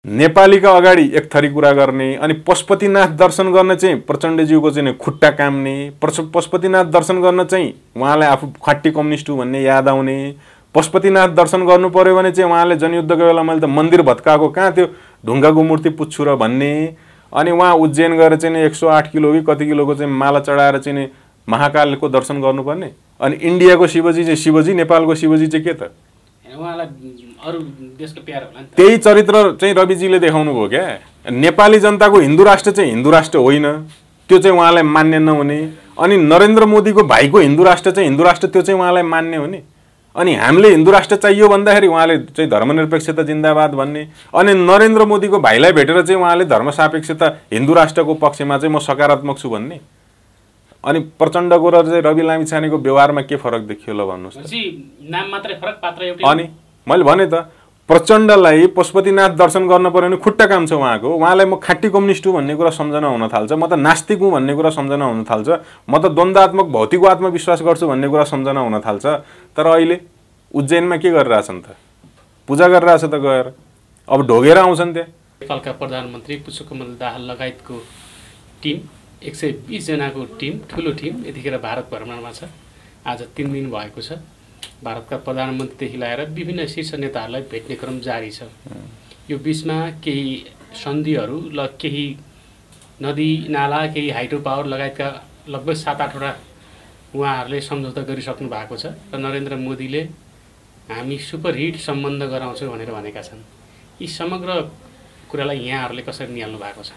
नेपालीका अगाडि एक थरी कुरा गर्ने अनि पशुपतिनाथ दर्शन गर्न चाहिँ प्रचण्डज्यूको चाहिँ खुट्टा काम्ने, पशुपतिनाथ दर्शन गर्न चाहिँ उहाँलाई आफू खट्टी कम्युनिस्ट हो भन्ने याद आउने, पशुपतिनाथ दर्शन गर्नु पर्यो भने चाहिँ उहाँले जनयुद्धको बेला मैले त मन्दिर भत्काएको कहाँ त्यो ढुङ्गाको मूर्ति पुज्छु र भन्ने, अनि उहाँ उज्जैन गएर चाहिँ 108 किलो कि कति किलोको चाहिँ माला चढाएर चाहिँ महाकालको दर्शन गर्नुपर्ने, अनि इन्डियाको शिवजी चाहिँ शिवजी, नेपालको शिवजी चाहिँ के त? अरु देशको प्यारो होला नि त। त्यही चरित्र चाहिँ रविजीले देखाउनु भयो क्या। नेपाली जनताको हिन्दू राष्ट्र चाहिँ हिन्दू राष्ट्र होइन, त्यो चाहिँ उहाँलाई मान्य नहुने, अनि नरेन्द्र मोदीको भाइको हिन्दू राष्ट्र चाहिँ हिन्दू राष्ट्र, त्यो चाहिँ उहाँलाई मान्य हुने, अनि हामीले हिन्दू राष्ट्र चाहियो भन्दाखेरि उहाँले चाहिँ धर्मनिरपेक्षता जिन्दाबाद भन्ने, अनि नरेन्द्र मोदीको भाइलाई भेटेर चाहिँ उहाँले धर्मसापेक्षता हिन्दू राष्ट्रको पक्षमा चाहिँ म सकारात्मक छु भन्ने। अनि प्रचण्डको र चाहिँ रवि लामिछानेको व्यवहारमा के फरक देखियो ल भन्नुहोस्? नाम मात्रै फरक, पात्र एउटै। अनि मैले भने त प्रचण्डलाई पशुपतिनाथ दर्शन गर्न पर्यो भने खुट्टा काम छ उहाँको, उहाँलाई म खाटी कम्युनिस्ट हुँ भन्ने कुरा सम्झना हुन थाल्छ, म त नास्तिक हुँ भन्ने कुरा सम्झना हुन थाल्छ, म त द्वन्द्वात्मक भौतिक आत्मविश्वास गर्छु भन्ने कुरा सम्झना हुन थाल्छ। तर अहिले उज्जैनमा के गरिरहेछन् त? पूजा गरिरहेछ त गएर, अब ढोगेर आउँछन् त्यहाँ। नेपालका प्रधानमन्त्री पुष्पकमल दाहाल लगायतको टिम 120 जनाको टिम, ठुलो टिम यतिखेर भारत भ्रमणमा छ। आज 3 दिन भएको छ। भारतका प्रधानमन्त्रीदेखि लिएर विभिन्न शीर्ष नेताहरूलाई भेट्ने क्रम जारी छ। यो बीचमा केही सन्धिहरू ल केही नदी नाला, केही हाइड्रो पावर लगायतका लगभग 7-8 वटा उहाँहरूले सम्झौता गरिसक्नु भएको छ र नरेन्द्र मोदीले हामी सुपरहिट सम्बन्ध गराउँछौँ भनेर भनेका छन्। यी समग्र कुरालाई यहाँहरूले कसरी निहाल्नु भएको छ?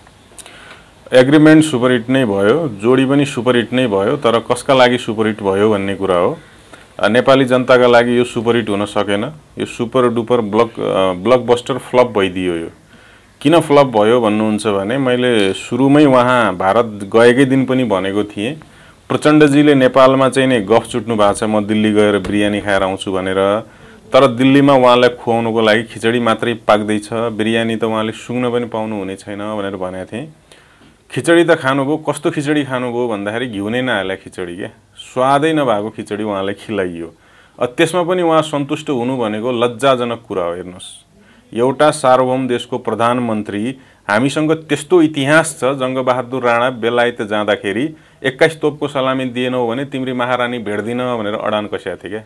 एग्रिमेन्ट सुपरहिट नै भयो, जोडी पनि सुपरहिट नै भयो, तर कसका लागि सुपरहिट भयो भन्ने कुरा हो। नेपाली जनताका लागि यो सुपरहिट हुन सकेन, यो सुपर डुपर ब्लकबस्टर फ्लप भइदियो। यो किन फ्लप भयो भन्नुहुन्छ भने मैले सुरुमै वहाँ भारत गएकै दिन पनि भनेको थिएँ, प्रचण्डजीले नेपालमा चाहिँ नै गफ चुट्नु भएको छ, म दिल्ली गएर बिरयानी खाएर आउँछु भनेर, तर दिल्लीमा उहाँलाई खुवाउनुको लागि खिचडी मात्रै पाक्दैछ, बिरयानी त उहाँले सुँग्न पनि पाउनु हुने छैन भनेर भनेको थिएँ। खिचडी त खानुभयो, कस्तो खिचडी खानुभयो भन्दाखेरि घिउ नै नहाले खिचडी क्या, स्वादै नभएको खिचडी उहाँलाई खिलाइयो। त्यसमा पनि उहाँ सन्तुष्ट हुनु भनेको लज्जाजनक कुरा हो। हेर्नुहोस्, एउटा सार्वभौम देशको प्रधानमन्त्री, हामीसँग त्यस्तो इतिहास छ, जङ्गबहादुर राणा बेलायत जाँदाखेरि 21 तोपको सलामी दिएनौ भने तिम्री महारानी भेट्दिन भनेर अडान कस्या थिए क्या।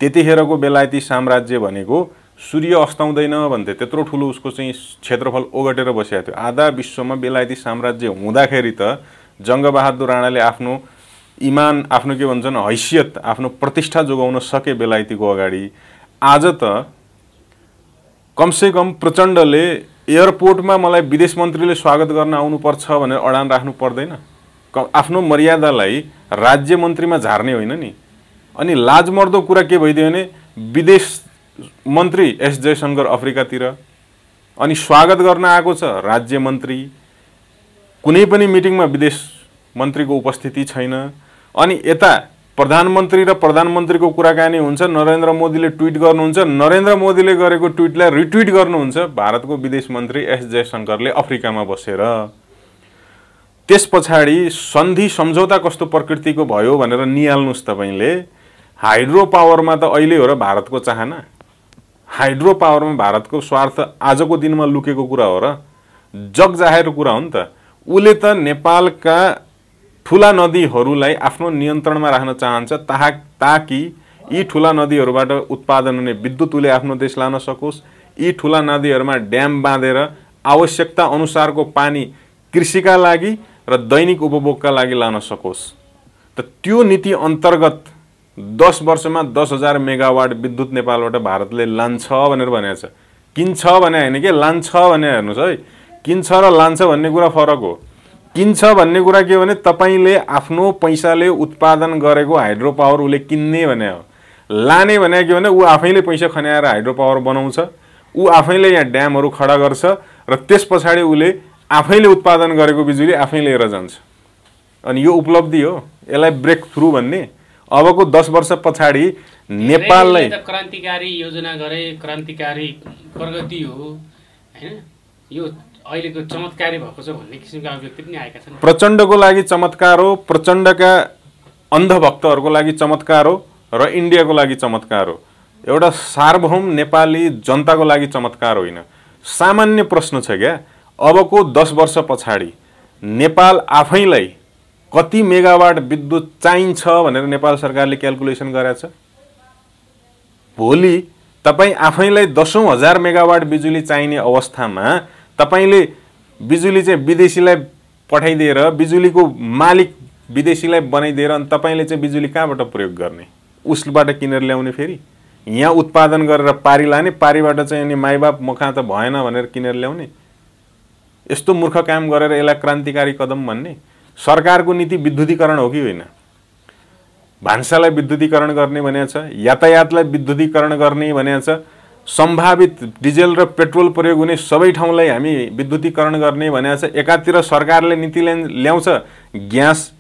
त्यतिखेरको बेलायती साम्राज्य भनेको सूर्य अस्ताउँदैन भन्थे, त्यत्रो ठुलो उसको चाहिँ क्षेत्रफल ओगटेर बसेको थियो। आधा विश्वमा बेलायती साम्राज्य हुँदाखेरि त जङ्गबहादुर राणाले आफ्नो इमान, आफ्नो के भन्छन् हैसियत, आफ्नो प्रतिष्ठा जोगाउन सके बेलायतीको अगाडि। आज त कमसेकम प्रचण्डले एयरपोर्टमा मलाई विदेश मन्त्रीले स्वागत गर्न आउनुपर्छ भनेर अडान राख्नु पर्दैन? आफ्नो मर्यादालाई राज्य मन्त्रीमा झार्ने होइन नि। अनि लाजमर्दो कुरा के भइदियो भने विदेश मन्त्री एस जयशङ्कर अफ्रिकातिर, अनि स्वागत गर्न आएको छ राज्य मन्त्री, कुनै पनि मिटिङमा विदेश मन्त्रीको उपस्थिति छैन। अनि यता प्रधानमन्त्री र प्रधानमन्त्रीको कुराकानी हुन्छ, नरेन्द्र मोदीले ट्विट गर्नुहुन्छ, नरेन्द्र मोदीले गरेको ट्विटलाई रिट्विट गर्नुहुन्छ भारतको विदेश मन्त्री एस जयशङ्करले अफ्रिकामा बसेर। त्यस पछाडि सन्धि सम्झौता कस्तो प्रकृतिको भयो भनेर निहाल्नुहोस् तपाईँले। हाइड्रो पावरमा त अहिले हो र भारतको चाहना, हाइड्रो पावरमा भारतको स्वार्थ आजको दिनमा लुकेको कुरा हो र, जग जाहेर कुरा हो नि त। उसले त नेपालका ठुला नदीहरूलाई आफ्नो नियन्त्रणमा राख्न चाहन्छ ताकि यी ठुला नदीहरूबाट उत्पादन हुने विद्युत उसले आफ्नो देश लान सकोस्, यी ठुला नदीहरूमा ड्याम बाँधेर आवश्यकता अनुसारको पानी कृषिका लागि र दैनिक उपभोगका लागि लान सकोस्। त त्यो नीति अन्तर्गत 10 वर्षमा 10,000 मेगावाट विद्युत नेपालबाट भारतले लान्छ भनेर भनेको छ। किन्छ भने होइन के, लान्छ भने। हेर्नुहोस् है, किन्छ र लान्छ भन्ने कुरा फरक हो। किन्छ भन्ने कुरा के भने तपाईँले आफ्नो पैसाले उत्पादन गरेको हाइड्रो पावर उसले किन्ने भने हो। लाने भने के भने ऊ आफैले पैसा खन्याएर हाइड्रो पावर बनाउँछ, ऊ आफैले यहाँ ड्यामहरू खडा गर्छ र त्यस पछाडि उसले आफैले उत्पादन गरेको बिजुली आफै लिएर जान्छ। अनि यो उपलब्धि हो, यसलाई ब्रेक थ्रु भन्ने। अबको 10 वर्ष पछाडि नेपाललाई क्रान्तिकारी योजना गरे, क्रान्तिकारी प्रगति हो हैन, यो अहिलेको चमत्कारी भएको छ भन्ने किसिमका अभिव्यक्ति पनि आएका छन्। प्रचण्डको लागि चमत्कार हो, प्रचण्डका अन्धभक्तहरूको लागि चमत्कार हो र इन्डियाको लागि चमत्कार हो। एउटा सार्वभौम नेपाली जनताको लागि चमत्कार होइन। सामान्य प्रश्न छ क्या। अबको 10 वर्ष पछाडि नेपाल आफैलाई कति मेगावाट विद्युत चाहिन्छ भनेर नेपाल सरकारले क्याल्कुलेसन गरेछ। भोलि तपाईँ आफैलाई 10,000 मेगावाट बिजुली चाहिने अवस्थामा तपाईले बिजुली चाहिँ विदेशीलाई पठाइदिएर बिजुलीको मालिक विदेशीलाई बनाइदिएर अनि तपाईले चाहिँ बिजुली कहाँबाट प्रयोग गर्ने? उसबाट किनेर ल्याउने, फेरि यहाँ उत्पादन गरेर पारी लाने, पारीबाट चाहिँ अनि माइबाप मखा त भएन भनेर किनेर ल्याउने। यस्तो मूर्ख काम गरेर यसलाई क्रान्तिकारी कदम भन्ने? सरकारको नीति विद्युतीकरण हो कि होइन? भान्सालाई विद्युतीकरण गर्ने भनेको छ, यातायातलाई विद्युतीकरण गर्ने भनेको छ, सम्भावित डिजेल र पेट्रोल प्रयोग हुने सबै ठाउँलाई हामी विद्युतीकरण गर्ने भनेको छ। एकातिर सरकारले नीति ल्याउँछ ग्यास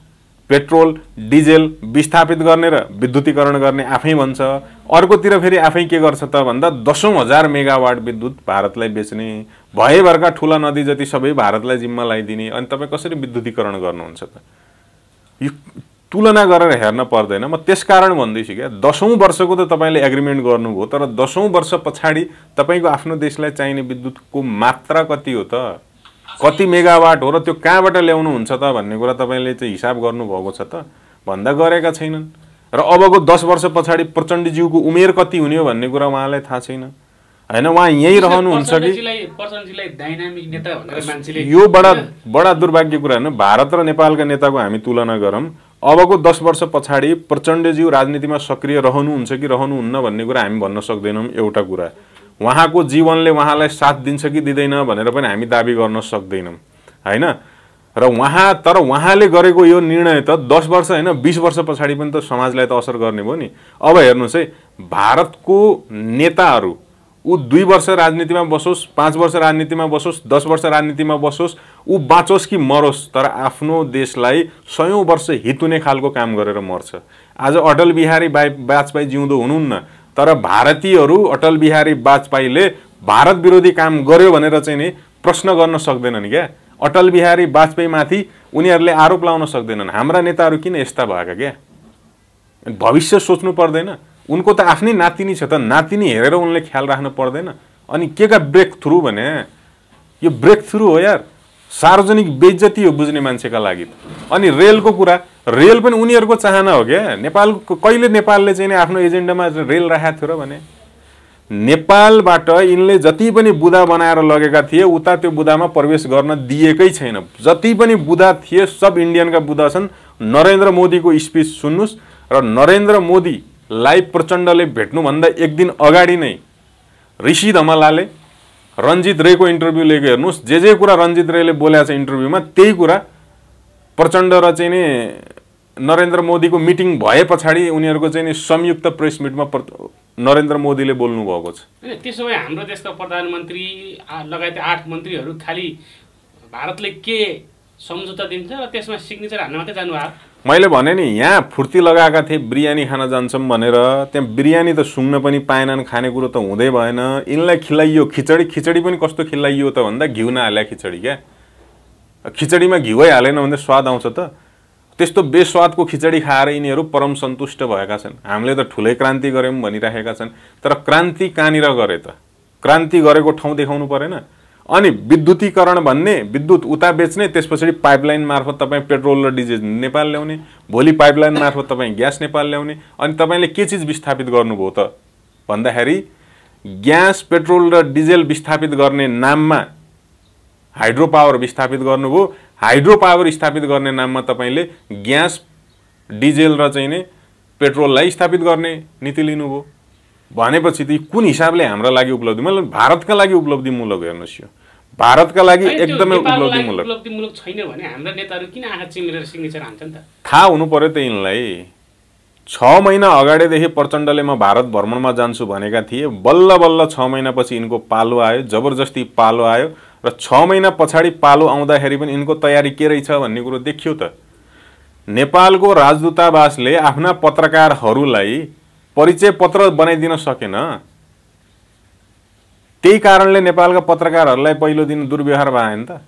पेट्रोल डिजेल विस्थापित गर्ने र विद्युतीकरण गर्ने आफै भन्छ, अर्कोतिर फेरि आफै के गर्छ त भन्दा 10,000 मेगावाट विद्युत भारतलाई बेच्ने, भएभरका ठुला नदी जति सबै भारतलाई जिम्मा लगाइदिने। अनि तपाईँ कसरी विद्युतीकरण गर्नुहुन्छ त? यो तुलना गरेर हेर्न पर्दैन। म त्यसकारण भन्दैछु क्या, 10औं वर्षको त तपाईँले एग्रिमेन्ट गर्नुभयो, तर 10औं वर्ष पछाडि तपाईँको आफ्नो देशलाई चाहिने विद्युतको मात्रा कति हो त? कति मेगावाट हो र त्यो कहाँबाट ल्याउनुहुन्छ त भन्ने कुरा तपाईँले चाहिँ हिसाब गर्नुभएको छ त? भन्दा गरेका छैनन्। र अबको 10 वर्ष पछाडि प्रचण्डज्यूको उमेर कति हुने हो भन्ने कुरा उहाँलाई थाहा छैन हैन। उहाँ यही रहनुहुन्छ कि यो बडा दुर्भाग्य कुरा हैन। भारत र नेपालका नेताको हामी तुलना गरौँ, अबको 10 वर्ष पछाडि प्रचण्डज्यू राजनीतिमा सक्रिय रहनुहुन्छ कि रहनुहुन्न भन्ने कुरा हामी भन्न सक्दैनौँ। एउटा कुरा, उहाँको जीवनले उहाँलाई साथ दिन्छ कि दिँदैन भनेर पनि हामी दाबी गर्न सक्दैनौँ हैन। र उहाँले गरेको यो निर्णय त 10 वर्ष हैन 20 वर्ष पछाडि पनि त समाजलाई त असर गर्ने भयो नि। अब हेर्नुहोस् है, भारतको नेताहरू ऊ 2 वर्ष राजनीतिमा बसोस्, 5 वर्ष राजनीतिमा बसोस्, 10 वर्ष राजनीतिमा बसोस्, ऊ बाँचोस् कि मरोस्, तर आफ्नो देशलाई 100औं वर्ष हित हुने खालको काम गरेर मर्छ। आज अटल बिहारी वाजपेयी जिउँदो हुनुहुन्न, तर भारतीयहरू अटल बिहारी वाजपेयीले भारत विरोधी काम गर्यो भनेर चाहिँ नि प्रश्न गर्न सक्दैनन् क्या। अटल बिहारी वाजपेयी माथि उनीहरूले आरोप लाउन सक्दैनन्। हाम्रा नेताहरू किन यस्ता भएका क्या? भविष्य सोच्नु पर्दैन? उनको त आफ्नै नातिनी छ त, नातिनी हेरेर उनले ख्याल राख्नु पर्दैन? अनि के का ब्रेक थ्रु भने? यो ब्रेक थ्रु हो यार, सार्वजनिक बेइज्जती हो बुझ्ने मान्छेका लागि। अनि रेलको कुरा, रेल पनि उनीहरूको चाहना हो क्या। नेपालको कहिले नेपालले चाहिँ आफ्नो एजेन्डामा रेल राखेको थियो र भने? नेपालबाट यिनले जति पनि बुदा बनाएर लगेका थिए उता त्यो बुदामा प्रवेश गर्न दिएकै छैन। जति पनि बुदा थिए सब इन्डियनका बुदा छन्। नरेन्द्र मोदीको स्पिच सुन्नुस् र नरेन्द्र मोदीलाई प्रचण्डले भेट्नुभन्दा एक दिन अगाडि नै ऋषि धमलाले रञ्जित रेको इन्टरभ्यू लिएको हेर्नुहोस्। जे कुरा रञ्जित रेले बोलेको छ इन्टरभ्यूमा त्यही कुरा प्रचण्ड र चाहिँ नि नरेन्द्र मोदीको मिटिङ भए पछाडि उनीहरूको चाहिँ नि संयुक्त प्रेस मिटमा नरेन्द्र मोदीले बोल्नु भएको छ। हैन, त्यसो भए हाम्रो देशका प्रधानमन्त्री लगायत 8 मन्त्रीहरू खाली भारतले के सम्झौता दिन्छ र त्यसमा सिग्नेचर हान्न मात्रै जानुभयो। मैले भने नि, यहाँ फुर्ती लगाएका थिए बिरयानी खान जान्छौँ भनेर, त्यहाँ बिरयानी त सुँग्न पनि पाएनन्, खानेकुरो त हुँदै भएन। यिनलाई खिलाइयो खिचडी पनि कस्तो खिलाइयो त भन्दा घिउ नहाल्या खिचडी क्या। खिचडीमा घिउै हालेन भने स्वाद आउँछ त? त्यस्तो बेस्वादको खिचडी खाएर यिनीहरू परम सन्तुष्ट भएका छन्। हामीले त ठुलै क्रान्ति गऱ्यौँ भनिराखेका छन्, तर क्रान्ति कहाँनिर गरे त? क्रान्ति गरेको ठाउँ देखाउनु परेन? अनि विद्युतीकरण भन्ने, विद्युत उता बेच्ने, त्यसपछि पाइपलाइन मार्फत तपाईँ पेट्रोल र डिजेल नेपाल ल्याउने, भोलि पाइपलाइन मार्फत तपाईँ ग्यास नेपाल ल्याउने। अनि तपाईँले के चिज विस्थापित गर्नुभयो त भन्दाखेरि ग्यास पेट्रोल र डिजेल विस्थापित गर्ने नाममा हाइड्रो पावर विस्थापित गर्नुभयो। हाइड्रो पावर स्थापित गर्ने नाममा तपाईले ग्यास डिजेल र चाहिँ नि पेट्रोललाई स्थापित गर्ने नीति लिनुभयो भनेपछि त कुन हिसाबले हाम्रो लागि उपलब्धि? मतलब भारतका लागि उपलब्धिमूलक हेर्नुस्, यो भारतका लागि एकदमै उपलब्धिमूलक छैन भने हाम्रा नेताहरू किन आँखा चिमिरेर सिग्नेचर हान्छन् त? थाहा हुनु पर्यो त यिनलाई। 6 महिना अगाडिदेखि प्रचण्डले म भारत भ्रमणमा जान्छु भनेका थिए। बल्ल बल्ल 6 महिनापछि यिनको पालो आयो, जबरजस्ती पालो आयो र 6 महिना पछाडि पालो आउँदाखेरि पनि यिनको तयारी के रहेछ भन्ने कुरो देखियो त। नेपालको राजदूतावासले आफ्ना पत्रकारहरूलाई परिचय पत्र बनाइदिन सकेन। त्यही कारणले नेपालका पत्रकारहरूलाई पहिलो दिन दुर्व्यवहार भयो नि त।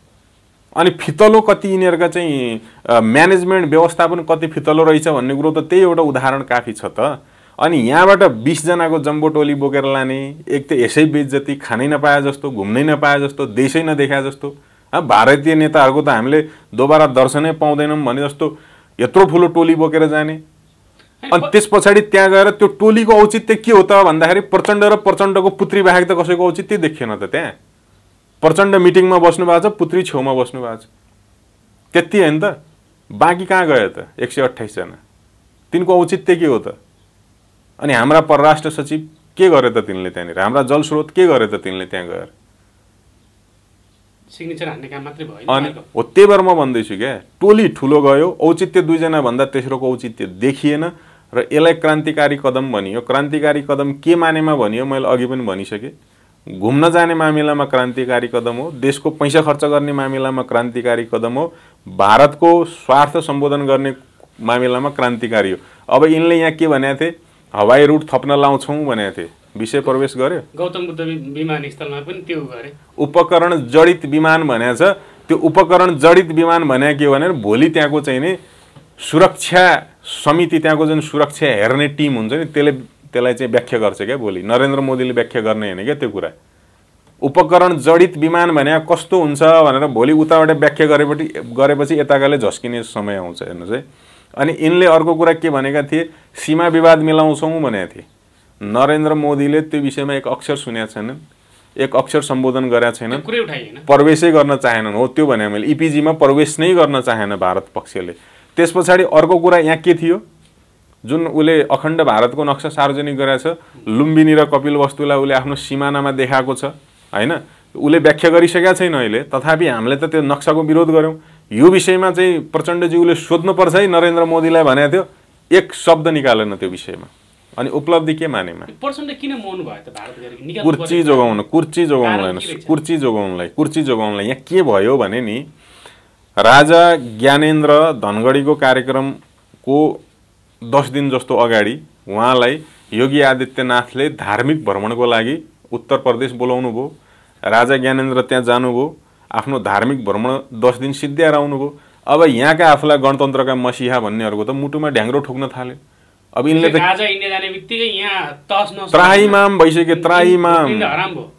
अनि फितलो कति यिनीहरूका चाहिँ म्यानेजमेन्ट व्यवस्थापन कति फितलो रहेछ भन्ने कुरो त त्यही एउटा उदाहरण काफी छ त। अनि यहाँबाट 20 जनाको जम्बो टोली बोकेर लाने, एक त यसै बेइज्जती, खानै नपाए जस्तो, घुम्नै नपाए जस्तो, देशै नदेखा जस्तो। भारतीय नेताहरूको त हामीले दोबारा दर्शनै पाउँदैनौँ भने जस्तो यत्रो ठुलो टोली बोकेर जाने। अनि त्यस पछाडि त्यहाँ गएर त्यो टोलीको औचित्य के हो त भन्दाखेरि प्रचण्ड र प्रचण्डको पुत्री बाहेक त कसैको औचित्य देखिएन त त्यहाँ। प्रचण्ड मिटिङमा बस्नु भएको छ, पुत्री छेउमा बस्नु भएको छ, त्यति होइन त। बाँकी कहाँ गयो त 128 जना? तिनको औचित्य के हो त? अनि हाम्रा परराष्ट्र सचिव के गरे त तिनले त्यहाँनिर? हाम्रा जलस्रोत के गरे त तिनले त्यहाँ गएर? सिग्नेचर हान्ने काम मात्रै भयो। अनि हो त्यही भएर म भन्दैछु क्या, टोली ठुलो गयो, औचित्य 2 जना भन्दा तेस्रोको औचित्य देखिएन र यसलाई क्रान्तिकारी कदम भनियो। क्रान्तिकारी कदम के मानेमा भनियो मैले अघि पनि भनिसकेँ। घुम्न जाने मामिलामा क्रान्तिकारी कदम हो, देशको पैसा खर्च गर्ने मामिलामा क्रान्तिकारी कदम हो, भारतको स्वार्थ सम्बोधन गर्ने मामिलामा क्रान्तिकारी हो। अब यिनले यहाँ के भनेको थिए? हवाई रुट थप्न लाउँछौँ भनेको थिए, विषय प्रवेश गर्यो। गौतम बुद्ध विमानस्थलमा पनि त्यो गरे। उपकरण जडित विमान भनेको छ। त्यो उपकरण जडित विमान भने के भनेर भोलि त्यहाँको चाहिँ नि सुरक्षा समिति, त्यहाँको जुन सुरक्षा हेर्ने टिम हुन्छ नि, त्यसलाई चाहिँ व्याख्या गर्छ क्या भोलि। नरेन्द्र मोदीले व्याख्या गर्ने होइन क्या त्यो कुरा। उपकरण जडित विमान भने कस्तो हुन्छ भनेर भोलि उताबाट व्याख्या गरेपछि यताकाले झस्किने समय आउँछ हेर्नुहोस् है। अनि यिनले अर्को कुरा के भनेका थिए? सीमा विवाद मिलाउँछौँ भनेका थिए। नरेन्द्र मोदीले त्यो विषयमा एक अक्षर सुनेका छैनन्, एक अक्षर सम्बोधन गरेका छैनन्, प्रवेशै गर्न चाहेनन्। हो त्यो भने मैले, इपिजीमा प्रवेश नै गर्न चाहेन भारत पक्षले। त्यस पछाडि अर्को कुरा यहाँ के थियो? जुन उसले अखण्ड भारतको नक्सा सार्वजनिक गरेछ, लुम्बिनी र कपिलवस्तुलाई उसले आफ्नो सिमानामा देखाएको छ हैन, उसले व्याख्या गरिसकेका छैन अहिले। तथापि हामीले त त्यो नक्साको विरोध गर्यौँ। यो विषयमा चाहिँ प्रचण्डज्यूले सोध्नुपर्छ है नरेन्द्र मोदीलाई भनेको थियो, एक शब्द निकालेन त्यो विषयमा। अनि उपलब्धि के मानेमा? प्रचण्ड किन मौन भयो त? भारत गएर कुर्ची जोगाउनलाई यहाँ के भयो भने नि, राजा ज्ञानेन्द्र धनगढीको कार्यक्रमको 10 दिन जस्तो अगाडि उहाँलाई योगी आदित्यनाथले धार्मिक भ्रमणको लागि उत्तर प्रदेश बोलाउनु भयो। राजा ज्ञानेन्द्र त्यहाँ जानुभयो, आफ्नो धार्मिक भ्रमण 10 दिन सिद्ध्याएर आउनुभयो। अब यहाँका आफूलाई गणतन्त्रका मसिहा भन्नेहरूको त मुटुमा ढ्याङ्ग्रो ठोक्न थाल्यो। अब यिनले त त्राहीमाम भइसक्यो,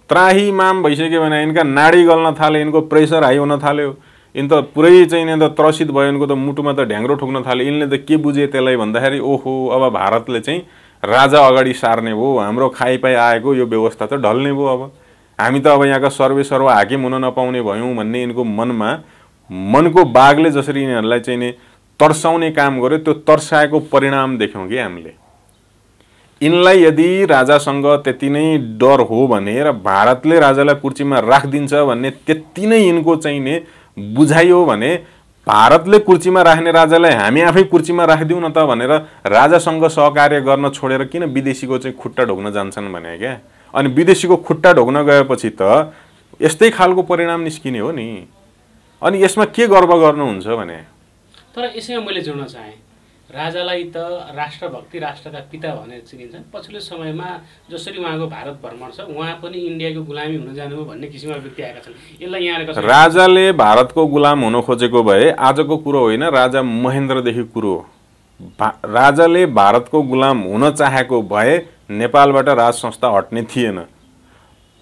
त्राहीमाम भइसक्यो भने यिनका नाडी गल्न थाले, यिनको प्रेसर हाई हुन थाल्यो, यिन त पुरै चाहिँ यिन त त्रसित भयो, यिनको त मुटुमा त ढ्याङ्ग्रो ठोक्न थाल्यो। यिनले त के बुझे त्यसलाई भन्दाखेरि, ओहो अब भारतले चाहिँ राजा अगाडि सार्ने भयो, हाम्रो खाइपाइ आएको यो व्यवस्था त ढल्ने भयो, अब हामी त अब यहाँका सर्व हाकिम हुन नपाउने भयौँ भन्ने यिनको मनको बाघले जसरी यिनीहरूलाई चाहिँ नि तर्साउने काम गर्यो, त्यो तर्साएको परिणाम देख्यौँ कि हामीले। यिनलाई यदि राजासँग त्यति नै डर हो भने र भारतले राजालाई कुर्सीमा राखिदिन्छ भन्ने त्यति नै यिनको चाहिँ नि बुझाइयो भने, भारतले कुर्सीमा राख्ने राजालाई हामी आफै कुर्सीमा राखिदिउँ न त भनेर राजासँग सहकार्य गर्न छोडेर किन विदेशीको चाहिँ खुट्टा ढोक्न जान्छन् भने क्या। अनि विदेशीको खुट्टा ढोक्न गएपछि त यस्तै खालको परिणाम निस्किने हो नि। अनि यसमा के गर्व गर्नुहुन्छ भने? तर यसैमा मैले जोड्न चाहेँ, राजालाई त राष्ट्रभक्ति, राष्ट्रका पिता भनेर चिनिन्छन्। पछिल्लो समयमा जसरी उहाँको भारत भ्रमण छ, उहाँ पनि इन्डियाको गुलामी हुन जानुभयो भन्ने किसिमका व्यक्ति आएका छन्। यसलाई यहाँले कसरी? राजाले भारतको गुलाम हुन खोजेको भए आजको कुरो होइन, राजा महेन्द्रदेखि कुरो हो। राजाले भारतको गुलाम हुन चाहेको भए नेपालबाट राज संस्था हट्ने थिएन।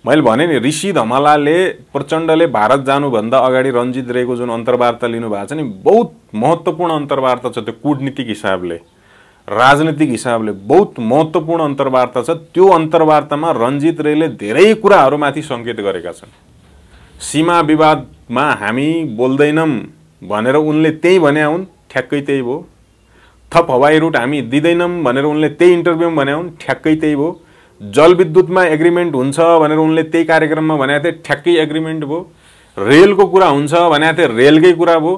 मैले भने नि, ऋषि धमलाले प्रचण्डले भारत जानुभन्दा अगाडि रञ्जित रेको जुन अन्तर्वार्ता लिनुभएको छ नि, बहुत महत्त्वपूर्ण अन्तर्वार्ता छ। त्यो कूटनीतिक हिसाबले, राजनीतिक हिसाबले बहुत महत्त्वपूर्ण अन्तर्वार्ता छ। त्यो अन्तर्वार्तामा रञ्जित रेले धेरै कुराहरूमाथि सङ्केत गरेका छन्। सीमा विवादमा हामी बोल्दैनौँ भनेर उनले त्यही भने हुन्, ठ्याक्कै त्यही भयो। थप हवाई रुट हामी दिँदैनौँ भनेर उनले त्यही इन्टरभ्यूमा भने हुन्, ठ्याक्कै त्यही भयो। जलविद्युतमा एग्रिमेन्ट हुन्छ भनेर उनले त्यही कार्यक्रममा भनेको थिए, ठ्याक्कै एग्रिमेन्ट भयो। रेलको कुरा हुन्छ भनेको थिए, रेलकै कुरा भयो।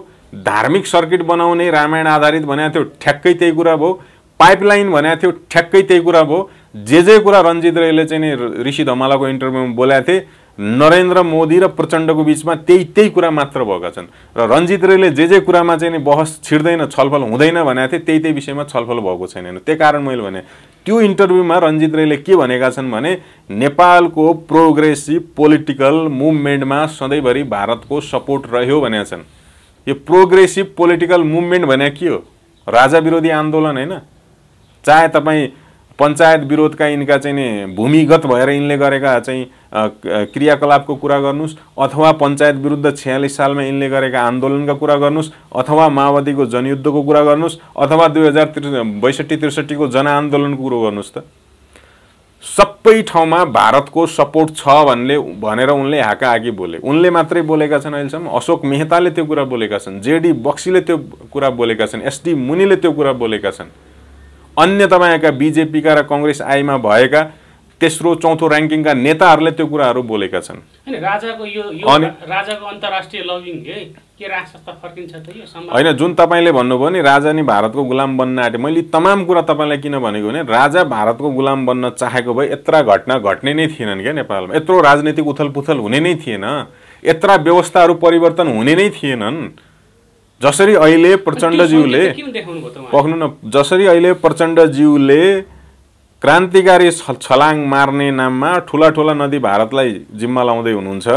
धार्मिक सर्किट बनाउने रामायण आधारित भनेको थियो, ठ्याक्कै त्यही कुरा भयो। पाइपलाइन भनेको थियो, ठ्याक्कै त्यही कुरा भयो। जे कुरा रञ्जित रेले चाहिँ नि ऋषि धमलाको इन्टरभ्यूमा बोलेका थिए, नरेन्द्र मोदी र प्रचण्डको बिचमा त्यही कुरा मात्र भएका छन्। र रञ्जित रेले जे कुरामा चाहिँ नि बहस छिर्दैन, छलफल हुँदैन भनेको थिए, त्यही विषयमा छलफल भएको छैन। त्यही कारण मैले भने त्यो इन्टरभ्यूमा रञ्जित रेले के भनेका छन् भने, नेपालको प्रोग्रेसिभ पोलिटिकल मुभमेन्टमा सधैँभरि भारतको सपोर्ट रह्यो भनेका छन्। यो प्रोग्रेसिभ पोलिटिकल मुभमेन्ट भने के हो? राजा विरोधी आन्दोलन होइन। चाहे तपाईँ पञ्चायत विरोधका यिनका चाहिँ नि भूमिगत भएर यिनले गरेका चाहिँ क्रियाकलापको कुरा गर्नुस्, अथवा पञ्चायत विरुद्ध 46 सालमा यिनले गरेका आन्दोलनका कुरा गर्नुस्, अथवा माओवादीको जनयुद्धको कुरा गर्नुस्, अथवा 2062-63 को जनआन्दोलनको कुरो गर्नुस् त सबै ठाउँमा भारतको सपोर्ट छ भनेर उनले हाकाहाकी बोले। उनले मात्रै बोलेका छन् अहिलेसम्म, अशोक मेहताले त्यो कुरा बोलेका छन्, जेडी बक्सीले त्यो कुरा बोलेका छन्, एसडी मुनिले त्यो कुरा बोलेका छन्, अन्य तपाईका बीजेपीका र कांग्रेस आईमा भएका तेस्रो चौथो र्याङ्किङका नेताहरूले त्यो कुराहरू बोलेका छन्। हैन राजाको यो राजाको अन्तर्राष्ट्रिय लबिङ के राष्ट्रस्थ फर्किन्छ त यो सम्भव हैन। जुन तपाईले भन्नुभयो नि राजा नि भारतको गुलाम बन्न आँटे, मैले तमाम कुरा तपाईलाई किन भनेको भने राजा भारतको गुलाम बन्न चाहेको भए यत्रा घटना घट्ने नै थिएनन् क्या नेपालमा, यत्रो राजनीतिक उथलपुथल हुने नै थिएन, यत्रा व्यवस्थाहरू परिवर्तन हुने नै थिएनन्। जसरी अहिले प्रचण्डज्यूले पक्नु न, जसरी अहिले प्रचण्डज्यूले क्रान्तिकारी छलाङ मार्ने नाममा ठुला ठुला नदी भारतलाई जिम्मा लाउँदै हुनुहुन्छ,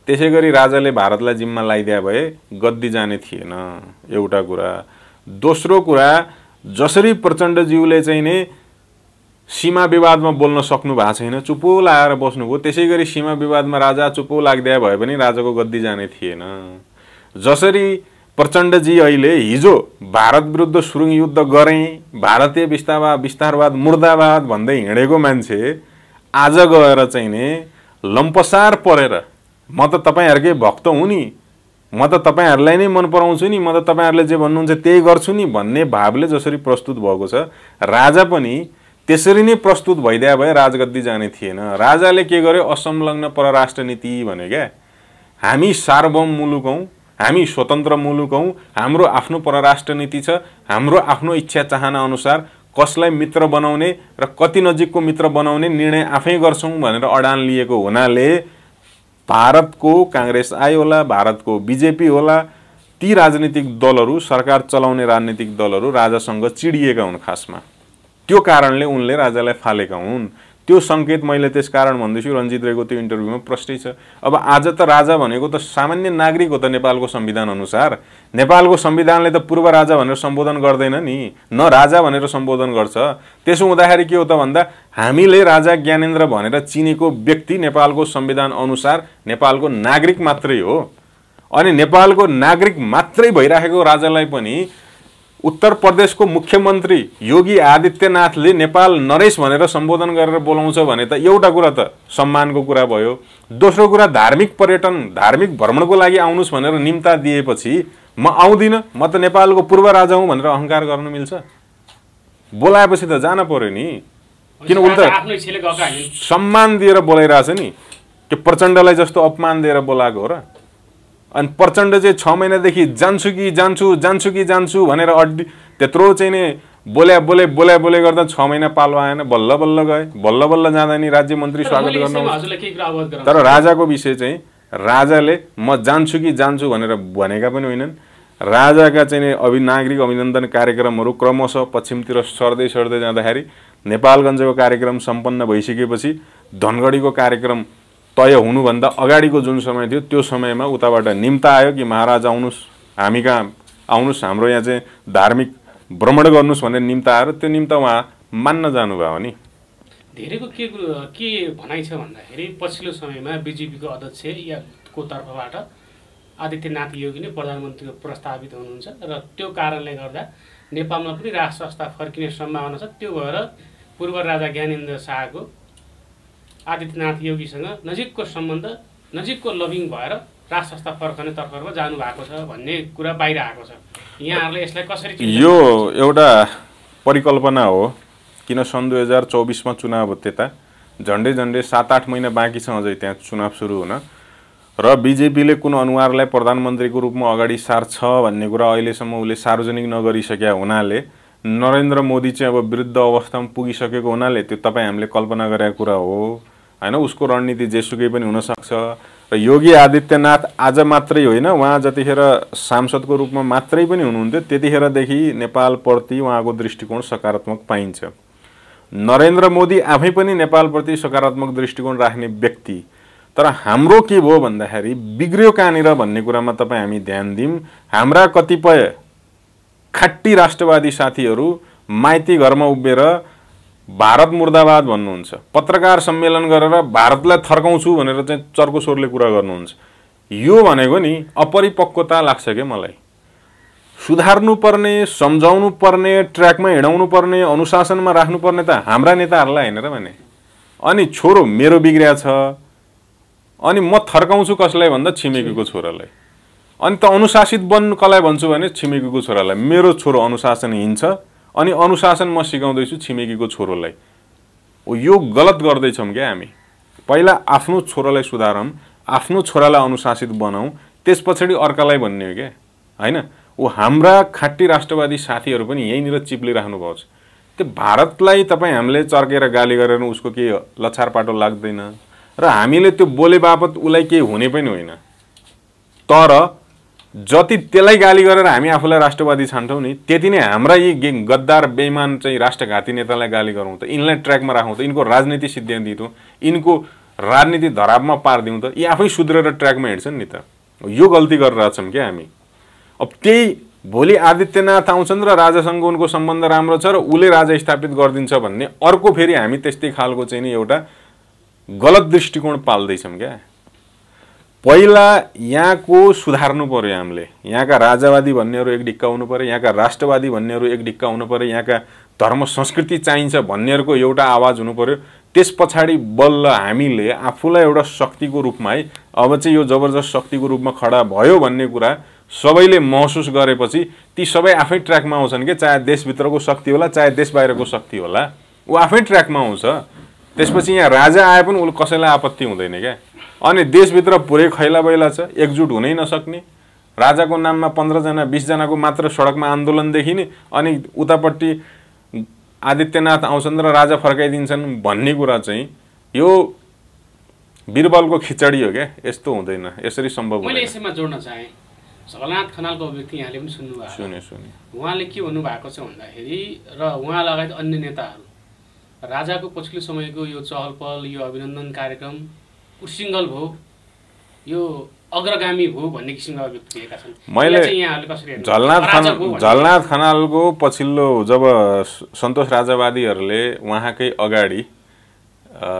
त्यसैगरी राजाले भारतलाई जिम्मा लाइदिया भए गद्दी जाने थिएन, एउटा कुरा। दोस्रो कुरा, जसरी प्रचण्डज्यूले चाहिँ नि सीमा विवादमा बोल्न सक्नु भएको छैन, चुपो लाएर बस्नुभयो, त्यसैगरी सीमा विवादमा राजा चुपो लाग्दिया भए पनि राजाको गद्दी जाने थिएन। जसरी प्रचण्डजी अहिले हिजो भारत विरुद्ध सुरुङ युद्ध गरे, भारतीय विस्तारवाद मुर्दाबाद भन्दै हिँडेको मान्छे आज गएर चाहिँ नि लम्पसार परेर म त तपाईहरुकै भक्त हुँ नि, म त तपाईहरुलाई नै मन पराउँछु नि, म त तपाईहरुले जे भन्नुहुन्छ त्यही गर्छु नि भन्ने भावले जसरी प्रस्तुत भएको छ, राजा पनि त्यसरी नै प्रस्तुत भइदिया भए राजगद्दी जाने थिएन। राजाले के गर्यो, असंलग्न परराष्ट्र नीति भने क्या, हामी सार्वभौम मुलुक हौं, हामी स्वतन्त्र मुलुक हौं, हाम्रो आफ्नो परराष्ट्र नीति छ, हाम्रो आफ्नो इच्छा चाहना अनुसार कसलाई मित्र बनाउने र कति नजिकको मित्र बनाउने निर्णय आफै गर्छौं भनेर अडान लिएको हुनाले भारतको कांग्रेस आई होला, भारतको बीजेपी होला, ती राजनीतिक दलहरू, सरकार चलाउने राजनीतिक दलहरू राजासँग चिडिएका हुन् खासमा। त्यो कारणले उनले राजालाई फालेका हुन्। त्यो संकेत मैले त्यस कारण भन्दैछु, रञ्जित रेको त्यो इन्टरभ्यूमा प्रष्टै छ। अब आज त राजा भनेको त सामान्य नागरिक हो त नेपालको संविधान अनुसार। नेपालको संविधानले त पूर्व राजा भनेर सम्बोधन गर्दैन नि, न राजा भनेर सम्बोधन गर्छ। त्यसो हुँदाखेरि के हो त भन्दा हामीले राजा ज्ञानेन्द्र भनेर चिनेको व्यक्ति नेपालको संविधान अनुसार नेपालको नागरिक मात्रै हो। अनि नेपालको नागरिक मात्रै भइराखेको राजालाई पनि उत्तर प्रदेशको मुख्यमन्त्री योगी आदित्यनाथले नेपाल नरेश भनेर सम्बोधन गरेर बोलाउँछ भने त एउटा कुरा त सम्मानको कुरा भयो। दोस्रो कुरा, धार्मिक पर्यटन, धार्मिक भ्रमणको लागि आउनुस् भनेर निम्ता दिएपछि म आउँदिन, म त नेपालको पूर्व राजा हुँ भनेर अहंकार गर्न मिल्छ? बोलाएपछि त जान पर्यो नि। किन उल्टा सम्मान दिएर बोलाइरहेछ नि, के प्रचण्डलाई जस्तो अपमान दिएर बोलाएको हो र? अनि प्रचण्ड चाहिँ 6 महिनादेखि जान्छु कि जान्छु भनेर अड्डी त्यत्रो चाहिँ नि बोले गर्दा 6 महिना पालो आएन, बल्ल बल्ल गए, बल्ल बल्ल जाँदा नि राज्य मन्त्री स्वागत गर्न। तर राजाको विषय चाहिँ राजाले म जान्छु कि जान्छु भनेर भनेका पनि होइनन्। राजाका चाहिँ नागरिक अभिनन्दन कार्यक्रमहरू क्रमशः पश्चिमतिर सर्दै जाँदाखेरि नेपालगञ्जको कार्यक्रम सम्पन्न भइसकेपछि धनगढीको कार्यक्रम तय हुनुभन्दा अगाडिको जुन समय थियो त्यो समयमा उताबाट निम्ता आयो कि महाराज आउनुस्, हामी कहाँ आउनुस्, हाम्रो यहाँ चाहिँ धार्मिक भ्रमण गर्नुस् भनेर निम्ता आयो। त्यो निम्ता उहाँ मान्न जानुभयो नि। धेरैको के भनाइ छ भन्दाखेरि पछिल्लो समयमा बीजेपीको अध्यक्ष या को तर्फबाट आदित्यनाथ योगी नै प्रधानमन्त्रीको प्रस्तावित हुनुहुन्छ र त्यो कारणले गर्दा नेपालमा पनि राष्ट्र संस्था फर्किने सम्भावना छ। त्यो भएर पूर्व राजा ज्ञानेन्द्र शाहको आदित्यनाथ योगीसँग नजिकको सम्बन्ध, नजिकको लभिङ भएर राष्ट्र संस्था फर्कने तर्फमा जानु भएको छ भन्ने कुरा बाहिर आएको छ। यहाँहरूले यसलाई कसरी? यो एउटा परिकल्पना हो, किन सन् 2024 मा चुनाव हो, त्यता झन्डै 7-8 महिना बाँकी छ अझै त्यहाँ चुनाव सुरु हुन, र बीजेपीले कुन अनुहारलाई प्रधानमन्त्रीको रूपमा अगाडि सार्छ भन्ने कुरा अहिलेसम्म उसले सार्वजनिक नगरिसकेका हुनाले, नरेन्द्र मोदी चाहिँ अब विरुद्ध अवस्थामा पुगिसकेको हुनाले त्यो तपाईँ हामीले कल्पना गरेको कुरा हो हैन। उसको रणनीति जेसुकै पनि हुन सक्छ। र योगी आदित्यनाथ आज मात्रै होइन, उहाँ जतिखेर सांसदको रूपमा मात्रै पनि हुनुहुन्थ्यो त्यतिखेरदेखि नेपालप्रति उहाँको दृष्टिकोण सकारात्मक पाइन्छ। नरेन्द्र मोदी आफै पनि नेपालप्रति सकारात्मक दृष्टिकोण राख्ने व्यक्ति। तर हाम्रो के भयो भन्दाखेरि बिग्रियो कहाँनिर भन्ने कुरामा तपाईँ हामी ध्यान दिउँ। हाम्रा कतिपय खाट्टी राष्ट्रवादी साथीहरू माइती घरमा उभिएर भारत मुर्दाबाद भन्नुहुन्छ, पत्रकार सम्मेलन गरेर भारतलाई थर्काउँछु भनेर चाहिँ चर्को स्वरले कुरा गर्नुहुन्छ। यो भनेको नि अपरिपक्वता लाग्छ के मलाई। सुधार्नु पर्ने, सम्झाउनु पर्ने, ट्र्याकमा हिँडाउनु पर्ने, अनुशासनमा राख्नु पर्ने त हाम्रा नेताहरूलाई हैन र भने। अनि छोरो मेरो बिग्रिया छ अनि म थर्काउँछु कसलाई भन्दा छिमेकीको छोरालाई। अनि त अनुशासित बन्नु कसलाई भन्छु भने छिमेकीको छोरालाई। मेरो छोरो अनुशासनहीन छ अनि अनुशासन म सिकाउँदैछु छिमेकीको छोरोलाई। यो गलत गर्दैछौँ क्या हामी। पहिला आफ्नो छोरालाई सुधारौँ, आफ्नो छोरालाई अनुशासित बनाऊ, त्यस पछाडि अर्कालाई भन्ने हो क्या हैन। ओ हाम्रा खाटी राष्ट्रवादी साथीहरू पनि यहीँनिर चिप्लिराख्नु भएको छ। त्यो भारतलाई तपाईँ हामीले चर्केर गाली गरेर उसको केही लछार पाटो लाग्दैन र हामीले त्यो बोले बापत उसलाई केही हुने पनि होइन। तर जति त्यसलाई गाली गरेर हामी आफूलाई राष्ट्रवादी छान्छौँ नि, त्यति नै हाम्रा यी गद्दार बेइमान चाहिँ राष्ट्रघाती नेतालाई गाली गरौँ त, यिनलाई ट्र्याकमा राखौँ त, यिनको राजनीति सिद्ध्याउँदिउँ, यिनको राजनीति धरापमा पारिदिउँ त, यी आफै सुध्रेर ट्र्याकमा हिँड्छन् नि त। यो गल्ती गरिरहेछौँ क्या हामी। अब त्यही भोलि आदित्यनाथ आउँछन् र राजासँग उनको सम्बन्ध राम्रो छ र उसले राजा स्थापित गरिदिन्छ भन्ने अर्को फेरि हामी त्यस्तै खालको चाहिँ नि एउटा गलत दृष्टिकोण पाल्दैछौँ क्या। पहिला यहाँको सुधार्नु पर्यो हामीले। यहाँका राजावादी भन्नेहरू एक ढिक्का हुनु पर्यो, यहाँका राष्ट्रवादी भन्नेहरू एक ढिक्का हुनु पर्यो, यहाँका धर्म संस्कृति चाहिन्छ भन्नेहरूको एउटा आवाज हुनु पर्यो। त्यस पछाडि बल्ल हामीले आफूलाई एउटा शक्तिको रूपमा है अब चाहिँ यो जबरजस्त शक्तिको रूपमा खडा भयो भन्ने कुरा सबैले महसुस गरेपछि ती सबै आफै ट्र्याकमा आउँछन् के। चाहे देशभित्रको शक्ति होला चाहे देश बाहिरको शक्ति होला, ऊ आफै ट्र्याकमा आउँछ। त्यसपछि यहाँ राजा आए पनि उसले कसैलाई आपत्ति हुँदैन क्या। अनि देशभित्र पुरै खैला बैला छ, एकजुट हुनै नसक्ने, राजाको नाममा 15 जना 20 जनाको मात्र सडकमा आन्दोलन देखिने, अनि उतापट्टि आदित्यनाथ आउँछन् र राजा फर्काइदिन्छन् भन्ने कुरा चाहिँ यो बिरबलको खिचडी हो क्या। यस्तो हुँदैन, यसरी सम्भव हुँदैन। मैले यसैमा जोड्न चाहे झलनाथ खनालको अभिव्यक्ति यहाँले पनि सुन्नुभयो। सुने उहाँले के भन्नुभएको छ भन्दाखेरि र उहाँ लगायत अन्य नेताहरू राजाको पछिल्लो समयको यो चहल पहल, यो अभिनन्दन कार्यक्रम उसिङ्गल भयो, यो अग्रगामी भयो भन्ने किसिमका अभिव्यक्ति दिएका छन्। मैले झलनाथ खनालको पछिल्लो जब सन्तोष राजावादीहरूले उहाँकै अगाडि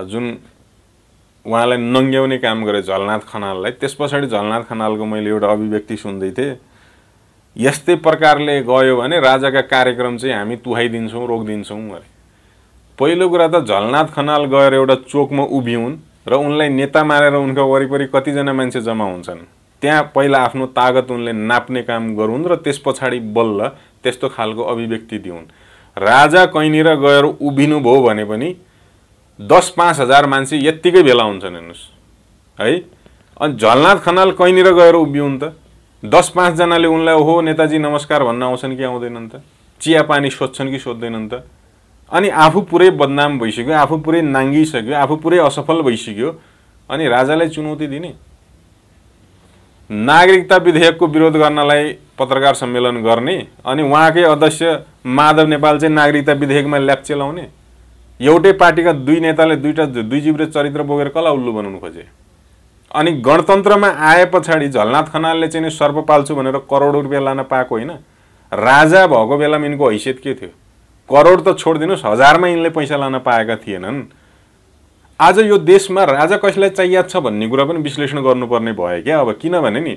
जुन उहाँलाई नङ्ग्याउने काम गरे झलनाथ खनाललाई, त्यस पछाडि झलनाथ खनालको मैले एउटा अभिव्यक्ति सुन्दै थिएँ। यस्तै प्रकारले गयो भने राजाका कार्यक्रम चाहिँ हामी तुहाइदिन्छौँ, रोकिदिन्छौँ अरे। पहिलो कुरा त झलनाथ खनाल गएर एउटा चोकमा उभिउन् र उनलाई नेता मानेर उनका वरिपरि कतिजना मान्छे जम्मा हुन्छन्, त्यहाँ पहिला आफ्नो तागत उनले नाप्ने काम गरून् र त्यस पछाडि बल्ल त्यस्तो खालको अभिव्यक्ति दिउन्। राजा कहीँनिर गएर उभिनु भयो भने पनि 10-5 हजार मान्छे यत्तिकै भेला हुन्छन् हेर्नुहोस् है। अनि झलनाथ खनाल कहीँनिर गएर उभिउन् त 10-5 जनाले उनलाई ओहो नेताजी नमस्कार भन्न आउँछन् कि आउँदैनन् त, चिया पानी सोध्छन् कि सोध्दैनन् त। अनि आफू पुरै बदनाम भइसक्यो, आफू पुरै नाङ्गिसक्यो, आफू पुरै असफल भइसक्यो, अनि राजालाई चुनौती दिने। नागरिकता विधेयकको विरोध गर्नलाई पत्रकार सम्मेलन गर्ने अनि उहाँकै अध्यक्ष माधव नेपाल चाहिँ नागरिकता विधेयकमा ल्याप्चे लाउने। एउटै पार्टीका दुई नेताले दुई जिब्रे चरित्र बोकेर कसलाई उल्लु बनाउनु खोजे। अनि गणतन्त्रमा आए पछाडि झलनाथ खनालले चाहिँ सर्प पाल्छु भनेर करोडौँ रुपियाँ लान पाएको होइन। राजा भएको बेलामा यिनको हैसियत के थियो? करोड त छोडिदिनुहोस्, हजारमा यिनले पैसा लान पाएका थिएनन्। आज यो देशमा राजा कसलाई चाहिएको छ भन्ने कुरा पनि विश्लेषण गर्नुपर्ने भयो क्या। अब किनभने नि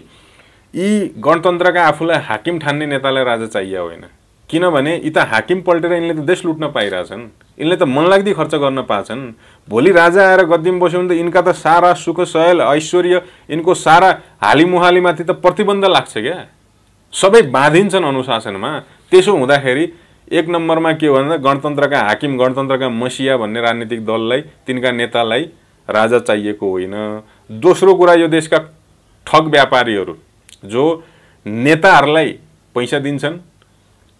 यी गणतन्त्रका आफूलाई हाकिम ठान्ने नेतालाई राजा चाहिएको होइन, किनभने यी त हाकिम पल्टेर यिनले त देश लुट्न पाइरहेछन्, यिनले त मनलाग्दी खर्च गर्न पाछन्। भोलि राजा आएर गद्दीमा बस्यो भने त यिनका त सारा सुख सयल ऐश्वर्य, यिनको सारा हालिमुहालीमाथि त प्रतिबन्ध लाग्छ क्या। सबै बाँधिन्छन् अनुशासनमा। त्यसो हुँदाखेरि एक नम्बरमा के भन्दा गणतन्त्रका हाकिम, गणतन्त्रका मसिया भन्ने राजनीतिक दललाई, तिनका नेतालाई राजा चाहिएको होइन। दोस्रो कुरा, यो देशका ठग व्यापारीहरू जो नेताहरूलाई पैसा दिन्छन्,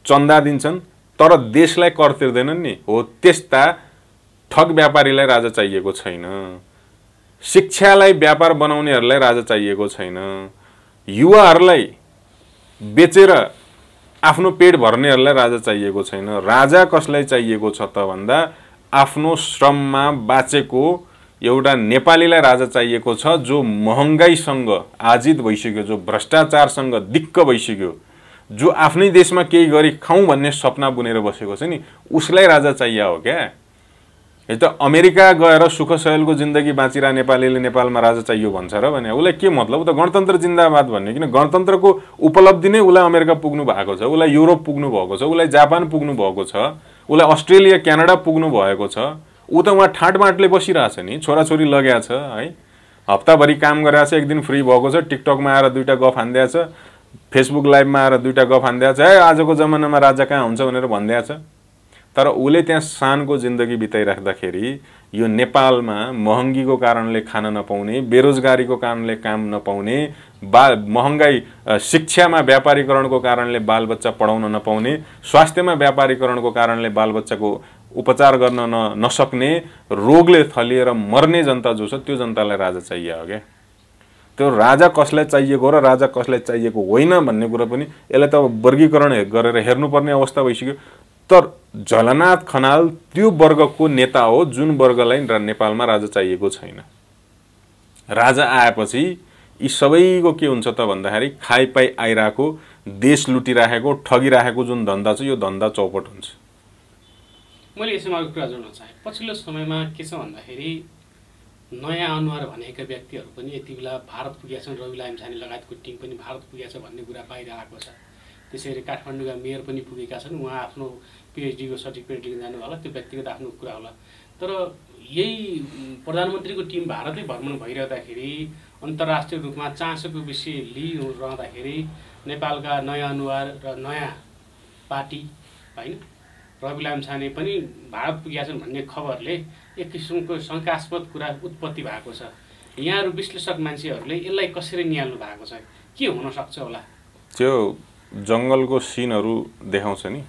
चन्दा दिन्छन् तर देशलाई कर तिर्दैनन् नि, हो त्यस्ता ठग व्यापारीलाई राजा चाहिएको छैन। शिक्षालाई व्यापार बनाउनेहरूलाई राजा चाहिएको छैन। युवाहरूलाई बेचेर आफ्नो पेट भर्नेहरूलाई राजा चाहिएको छैन। राजा कसलाई चाहिएको छ त भन्दा आफ्नो श्रममा बाँचेको एउटा नेपालीलाई राजा चाहिएको छ, जो महँगाईसँग आजित भइसक्यो, जो भ्रष्टाचारसँग दिक्क भइसक्यो, जो आफ्नै देशमा केही गरी खाउँ भन्ने सपना बुनेर बसेको छ नि, उसलाई राजा चाहिएको हो क्या। त अमेरिका गएर सुख सयलको जिन्दगी बाँचिरा नेपालीले नेपालमा राजा चाहियो भन्छ र भने उसलाई के मतलब? त गणतन्त्र जिन्दाबाद भन्ने, किन गणतन्त्रको उपलब्धि नै उसलाई अमेरिका पुग्नु भएको छ, उसलाई युरोप पुग्नु भएको छ, उसलाई जापान पुग्नु भएको छ, उसलाई अस्ट्रेलिया क्यानाडा पुग्नु भएको छ। ऊ त उहाँ ठाटमाटले बसिरहेछ नि, छोराछोरी लगेको छ है, हप्ताभरि काम गरेको छ, एक दिन फ्री भएको छ, टिकटकमा आएर दुईटा गफ हान्दिएको छ, फेसबुक लाइभमा आएर दुईटा गफ हान्दिएको छ, है आजको जमानामा राजा कहाँ हुन्छ भनेर भनिदिएको छ। तर उसले त्यहाँ शानको जिन्दगी बिताइराख्दाखेरि यो नेपालमा महँगीको कारणले खान नपाउने, बेरोजगारीको कारणले काम नपाउने, महँगाई, शिक्षामा व्यापारीकरणको कारणले बालबच्चा पढाउन नपाउने, स्वास्थ्यमा व्यापारीकरणको कारणले बालबच्चाको उपचार गर्न नसक्ने, रोगले थलिएर मर्ने जनता जो छ त्यो जनतालाई राजा चाहियो हो क्या। त्यो राजा कसलाई चाहिएको र राजा कसलाई चाहिएको होइन भन्ने कुरा पनि यसलाई त वर्गीकरण गरेर हेर्नुपर्ने अवस्था भइसक्यो। तर झलनाथ खनाल त्यो वर्गको नेता हो जुन वर्गलाई नेपालमा राजा चाहिएको छैन। राजा आएपछि यी सबैको के हुन्छ त भन्दाखेरि खाइपाई आइरहेको, देश लुटिराखेको, ठगिराखेको जुन धन्दा छ यो धन्दा चौपट हुन्छ। मैले यसमा अर्को कुरा जोड्न चाहे, पछिल्लो समयमा के छ भन्दाखेरि नयाँ अनुहार भनेका व्यक्तिहरू पनि यति बेला भारत पुगेका छन्, रवि लामिछाने लगायतको टिम पनि भारत पुगेको छ भन्ने कुरा बाहिर आएको छ। त्यसैगरी काठमाडौँका मेयर पनि पुगेका छन्, उहाँ आफ्नो पिएचडीको सर्टिफिकेट लिन जानु होला, त्यो व्यक्तिगत आफ्नो कुरा होला। तर यही प्रधानमन्त्रीको टिम भारतै भ्रमण भइरहँदाखेरि अन्तर्राष्ट्रिय रूपमा चासोको विषय लिइरहँदाखेरि नेपालका नयाँ अनुहार र नयाँ पार्टी होइन रवि लामिछाने पनि भारत पुगेका छन् भन्ने खबरले एक किसिमको शङ्कास्पद कुरा उत्पत्ति भएको छ। यहाँहरू विश्लेषक मान्छेहरूले यसलाई कसरी निहाल्नु भएको छ, के हुन सक्छ होला? त्यो जङ्गलको सिनहरू देखाउँछ नि,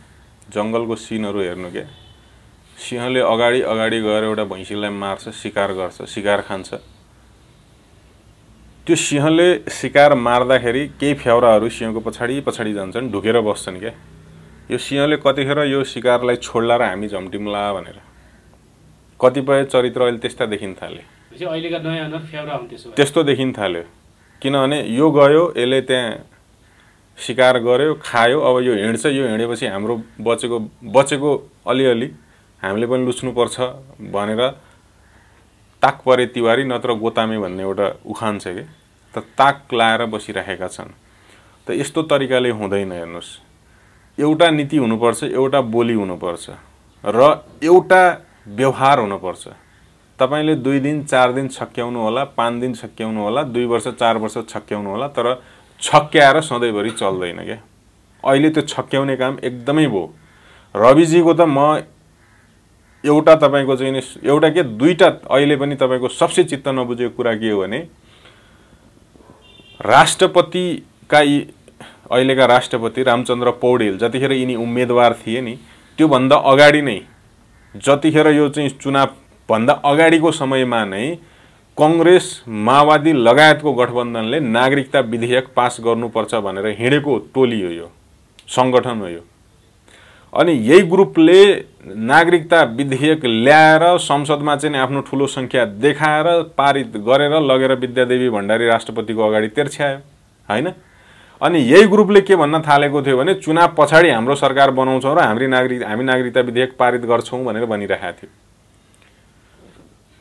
जङ्गलको सिनहरू हेर्नु क्या, सिंहले अगाडि अगाडि गएर एउटा भैँसीलाई मार्छ, शिकार गर्छ, शिकार खान्छ। त्यो सिंहले शिकार मार्दाखेरि केही फ्याउराहरू सिंहको पछाडि पछाडि जान्छन्, ढुकेर बस्छन् क्या। यो सिंहले कतिखेर यो शिकारलाई छोड्ला र हामी झम्टिम्ला भनेर कतिपय चरित्र अहिले त्यस्ता देखिन थाले। अहिलेका नयाँ अनुहार फ्याउरा हुन् त्यस्तो देखिन थाल्यो। किनभने यो गयो, यसले त्यहाँ शिकार गर्यो, खायो, अब यो हिँड्छ, यो हिँडेपछि हाम्रो बचेको अलिअलि हामीले पनि लुच्नुपर्छ भनेर ताक परे तिवारी नत्र गोतामे भन्ने एउटा उखान छ कि, त ताक लाएर बसिराखेका छन्। त यस्तो तरिकाले हुँदैन। हेर्नुहोस्, एउटा नीति हुनुपर्छ, एउटा बोली हुनुपर्छ र एउटा व्यवहार हुनुपर्छ। तपाईले 2 दिन 4 दिन छक्क्याउनु होला, 5 दिन छक्क्याउनु होला, 2 वर्ष 4 वर्ष छक्क्याउनु होला, तर छक्क्याएर सधैँभरि चल्दैन क्या। अहिले त्यो छक्क्याउने काम एकदमै भयो। रविजीको त म एउटा तपाईको चाहिँ नि एउटा के दुईटा अहिले पनि तपाईको सबसे चित्त नबुझेको कुरा के हो भने राष्ट्रपतिका अहिलेका राष्ट्रपति रामचन्द्र पौडेल जतिखेर यिनी उम्मेदवार थिए नि, त्यो भन्दा अगाडि नै, जतिखेर यो चाहिँ चुनाव भन्दा अगाडिको समयमा नै कांग्रेस माओवादी लगायतको गठबन्धनले नागरिकता विधेयक पास गर्नुपर्छ भनेर हिँडेको टोली हो, यो संगठन हो यो। अनि यही ग्रुपले नागरिकता विधेयक ल्याएर संसदमा चाहिँ आफ्नो ठूलो संख्या देखाएर पारित गरेर लगेर विद्यादेवी भण्डारी राष्ट्रपतिको अगाडि तेर्छ्यायो हैन। अनि यही ग्रुपले के भन्न थालेको थियो भने चुनाव पछाडि हाम्रो सरकार बनाउँछौं र हामी नागरिकता विधेयक पारित गर्छौं भनेर भनिरहेको थियो।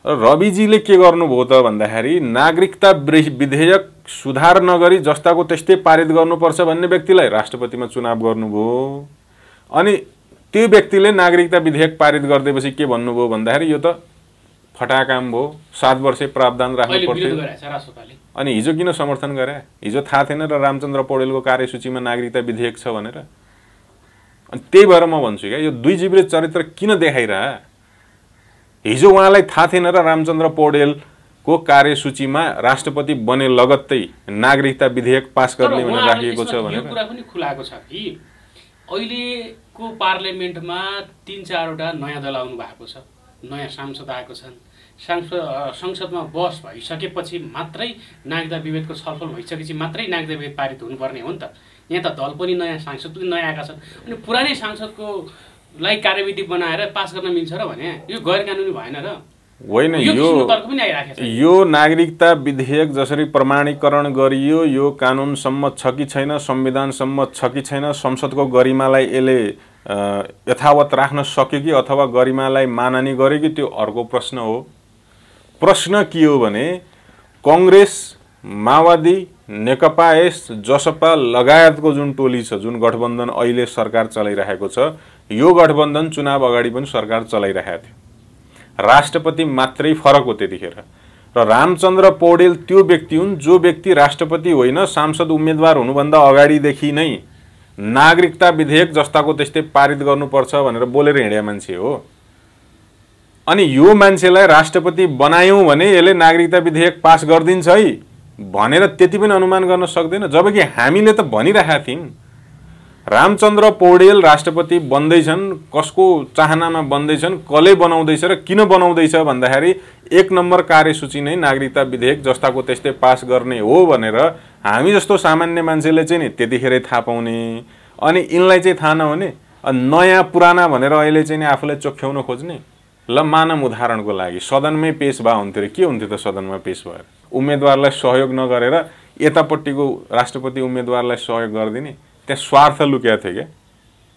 रविजीले के गर्नुभयो त भन्दाखेरि नागरिकता विधेयक सुधार नगरी जस्ताको त्यस्तै पारित गर्नुपर्छ भन्ने व्यक्तिलाई राष्ट्रपतिमा चुनाव गर्नुभयो। अनि त्यो व्यक्तिले नागरिकता विधेयक पारित गर्दैपछि के भन्नुभयो भन्दाखेरि यो त फटा काम भयो, 7 वर्ष प्रावधान राख्नु पर्थ्यो। अनि हिजो किन समर्थन गरे? हिजो थाहा थिएन र रामचन्द्र पौडेलको कार्यसूचीमा नागरिकता विधेयक छ भनेर। अनि त्यही भएर म भन्छु क्या, यो दुई जिब्रे चरित्र किन देखाइरहा? हिजो उहाँलाई थाहा थिएन र रामचन्द्र पौडेलको कार्यसूचीमा राष्ट्रपति बने लगत्तै नागरिकता विधेयक पास गर्ने भनेर राखिएको छ भनेर। यो कुरा पनि खुलाएको छ कि अहिलेको पार्लियामेन्टमा 3-4 वटा नयाँ दल आउनु भएको छ, नयाँ सांसद आएको छन्। संसदमा बहस भइसकेपछि मात्रै नागरिकता विभेदको छलफल भइसकेपछि मात्रै नागरिकता विभेद पारित हुनुपर्ने हो नि त। यहाँ त दल पनि नयाँ, सांसद पनि नयाँ आएका छन्। अनि पुरानै सांसदको लाई कार्यविधि बनाएर पास गर्न मिल्छ र भने यो गैर कानुनी भएन र? होइन, यो नागरिकता विधेयक जसरी प्रमाणीकरण गरियो यो कानुन सम्मत छ कि छैन, संविधान सम्मत छ कि छैन, संसदको गरिमालाई यसले यथावत राख्न सक्यो कि अथवा गरिमालाई मानहानि गर्यो कि त्यो अर्को प्रश्न हो। प्रश्न के हो भने कांग्रेस, माओवादी, नेकपा एस, जसपा लगायतको जुन टोली छ, जुन गठबन्धन अहिले सरकार चलाइरहेको छ, यो गठबन्धन चुनाव अगाडि पनि सरकार चलाइरहेको थियो। राष्ट्रपति मात्रै फरक हो त्यतिखेर। र रामचन्द्र पौडेल त्यो व्यक्ति हुन् जो व्यक्ति राष्ट्रपति होइन, सांसद उम्मेदवार हुनुभन्दा अगाडिदेखि नै नागरिकता विधेयक जस्ताको त्यस्तै पारित गर्नुपर्छ भनेर बोलेर हिँड्या मान्छे हो। अनि यो मान्छेलाई राष्ट्रपति बनायौं भने यसले नागरिकता विधेयक पास गरिदिन्छ है भनेर त्यति पनि अनुमान गर्न सक्दैन। जबकि हामीले त भनिरहेका थियौं रामचन्द्र पौडेल राष्ट्रपति बन्दैछन्, कसको चाहनामा बन्दैछन्, कसले बनाउँदैछ र किन बनाउँदैछ भन्दाखेरि 1 नम्बर कार्यसूची नै नागरिकता विधेयक जस्ताको त्यस्तै पास गर्ने हो भनेर हामी जस्तो सामान्य मान्छेले चाहिँ नि त्यतिखेरै थाहा पाउने। अनि यिनलाई चाहिँ थाहा नहुने, नयाँ पुराना भनेर अहिले चाहिँ नि आफूलाई चोख्याउन खोज्ने। ल मानम उदाहरणको लागि सदनमै पेश भए हुन्थ्यो रे, के हुन्थ्यो त सदनमा पेश भएर? उम्मेदवारलाई सहयोग नगरेर यतापट्टिको राष्ट्रपति उम्मेदवारलाई सहयोग गरिदिने, त्यहाँ स्वार्थ लुकेको थियो क्या।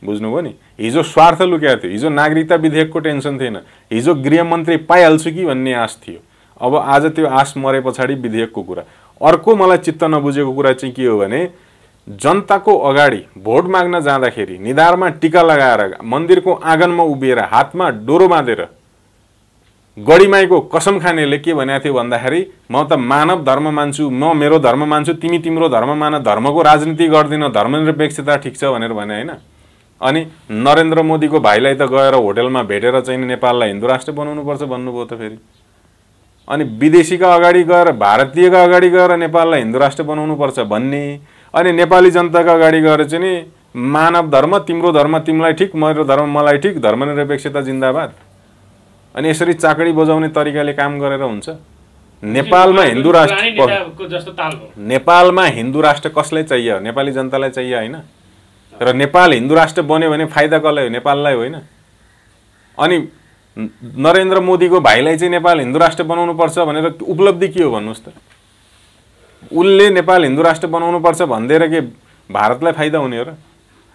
बुझ्नुभयो नि? हिजो स्वार्थ लुकेको थियो, हिजो नागरिकता विधेयकको टेन्सन थिएन, हिजो गृहमन्त्री पाइहाल्छु कि भन्ने आश थियो। अब आज त्यो आश मरे पछाडि विधेयकको कुरा। अर्को मलाई चित्त नबुझेको कुरा चाहिँ के हो भने जनताको अगाडि भोट माग्न जाँदाखेरि निधारमा टीका लगाएर मन्दिरको आँगनमा उभिएर हातमा डोरो बाँधेर गढीमाईको कसम खानेले के भनेको थियो भन्दाखेरि म त मानव धर्म मान्छु, म मेरो धर्म मान्छु, तिमी तिम्रो धर्म मान, धर्मको राजनीति गर्दिन, धर्मनिरपेक्षता ठिक छ भनेर भने हैन। अनि नरेन्द्र मोदीको भाइलाई त गएर होटलमा भेटेर चाहिँ नेपाललाई हिन्दू राष्ट्र बनाउनु पर्छ भन्नुभयो त फेरि। अनि विदेशीका अगाडि गएर भारतीयका अगाडि गएर नेपाललाई हिन्दू राष्ट्र बनाउनु पर्छ भन्ने, अनि नेपाली जनताका अगाडि गएर चाहिँ नि मानव धर्म, तिम्रो धर्म तिमीलाई ठिक, मेरो धर्म मलाई ठिक, धर्मनिरपेक्षता जिन्दाबाद। अनि यसरी चाकडी बजाउने तरिकाले काम गरेर हुन्छ? नेपालमा हिन्दू राष्ट्र, नेपालमा हिन्दू राष्ट्र कसलाई चाहियो? नेपाली जनतालाई चाहियो हैन? र नेपाल हिन्दू राष्ट्र बन्यो भने फाइदा कसलाई हो? नेपाललाई होइन। अनि नरेन्द्र मोदीको भाइलाई चाहिँ नेपाल हिन्दू राष्ट्र बनाउनु पर्छ भनेर उपलब्धि के हो भन्नुस् त? उनले नेपाल हिन्दू राष्ट्र बनाउनु पर्छ भन्दैर के भारतलाई फाइदा हुने हो र?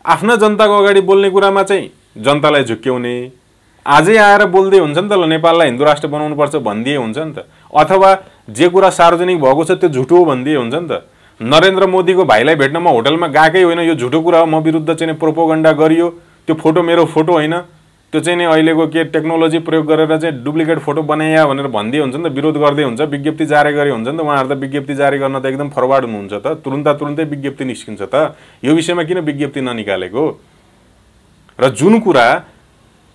आफ्ना जनताको अगाडि बोल्ने कुरामा चाहिँ जनतालाई झुक्क्याउने, आजै आएर बोल्दै हुन्छ नि त, ल नेपाललाई हिन्दू राष्ट्र बनाउनु पर्छ भन्दिए हुन्छ नि त। अथवा जे कुरा सार्वजनिक भएको छ त्यो झुटो हो भन्दिए हुन्छ नि त। नरेन्द्र मोदीको भाइलाई भेट्न म होटलमा गएकै होइन, यो झुटो कुरा हो, म विरुद्ध चाहिँ प्रोपोगन्डा गरियो, त्यो फोटो मेरो फोटो होइन, त्यो चाहिँ नि अहिलेको के टेक्नोलोजी प्रयोग गरेर चाहिँ डुप्लिकेट फोटो बनाइया भनेर भन्दिए हुन्छ नि त, विरोध गर्दै हुन्छ, विज्ञप्ति जारी गरे हुन्छ नि त। उहाँहरू त विज्ञप्ति जारी गर्न त एकदम फरवार्ड हुनुहुन्छ त, तुरुन्तै विज्ञप्ति निस्किन्छ त। यो विषयमा किन विज्ञप्ति ननिकालेको? र जुन कुरा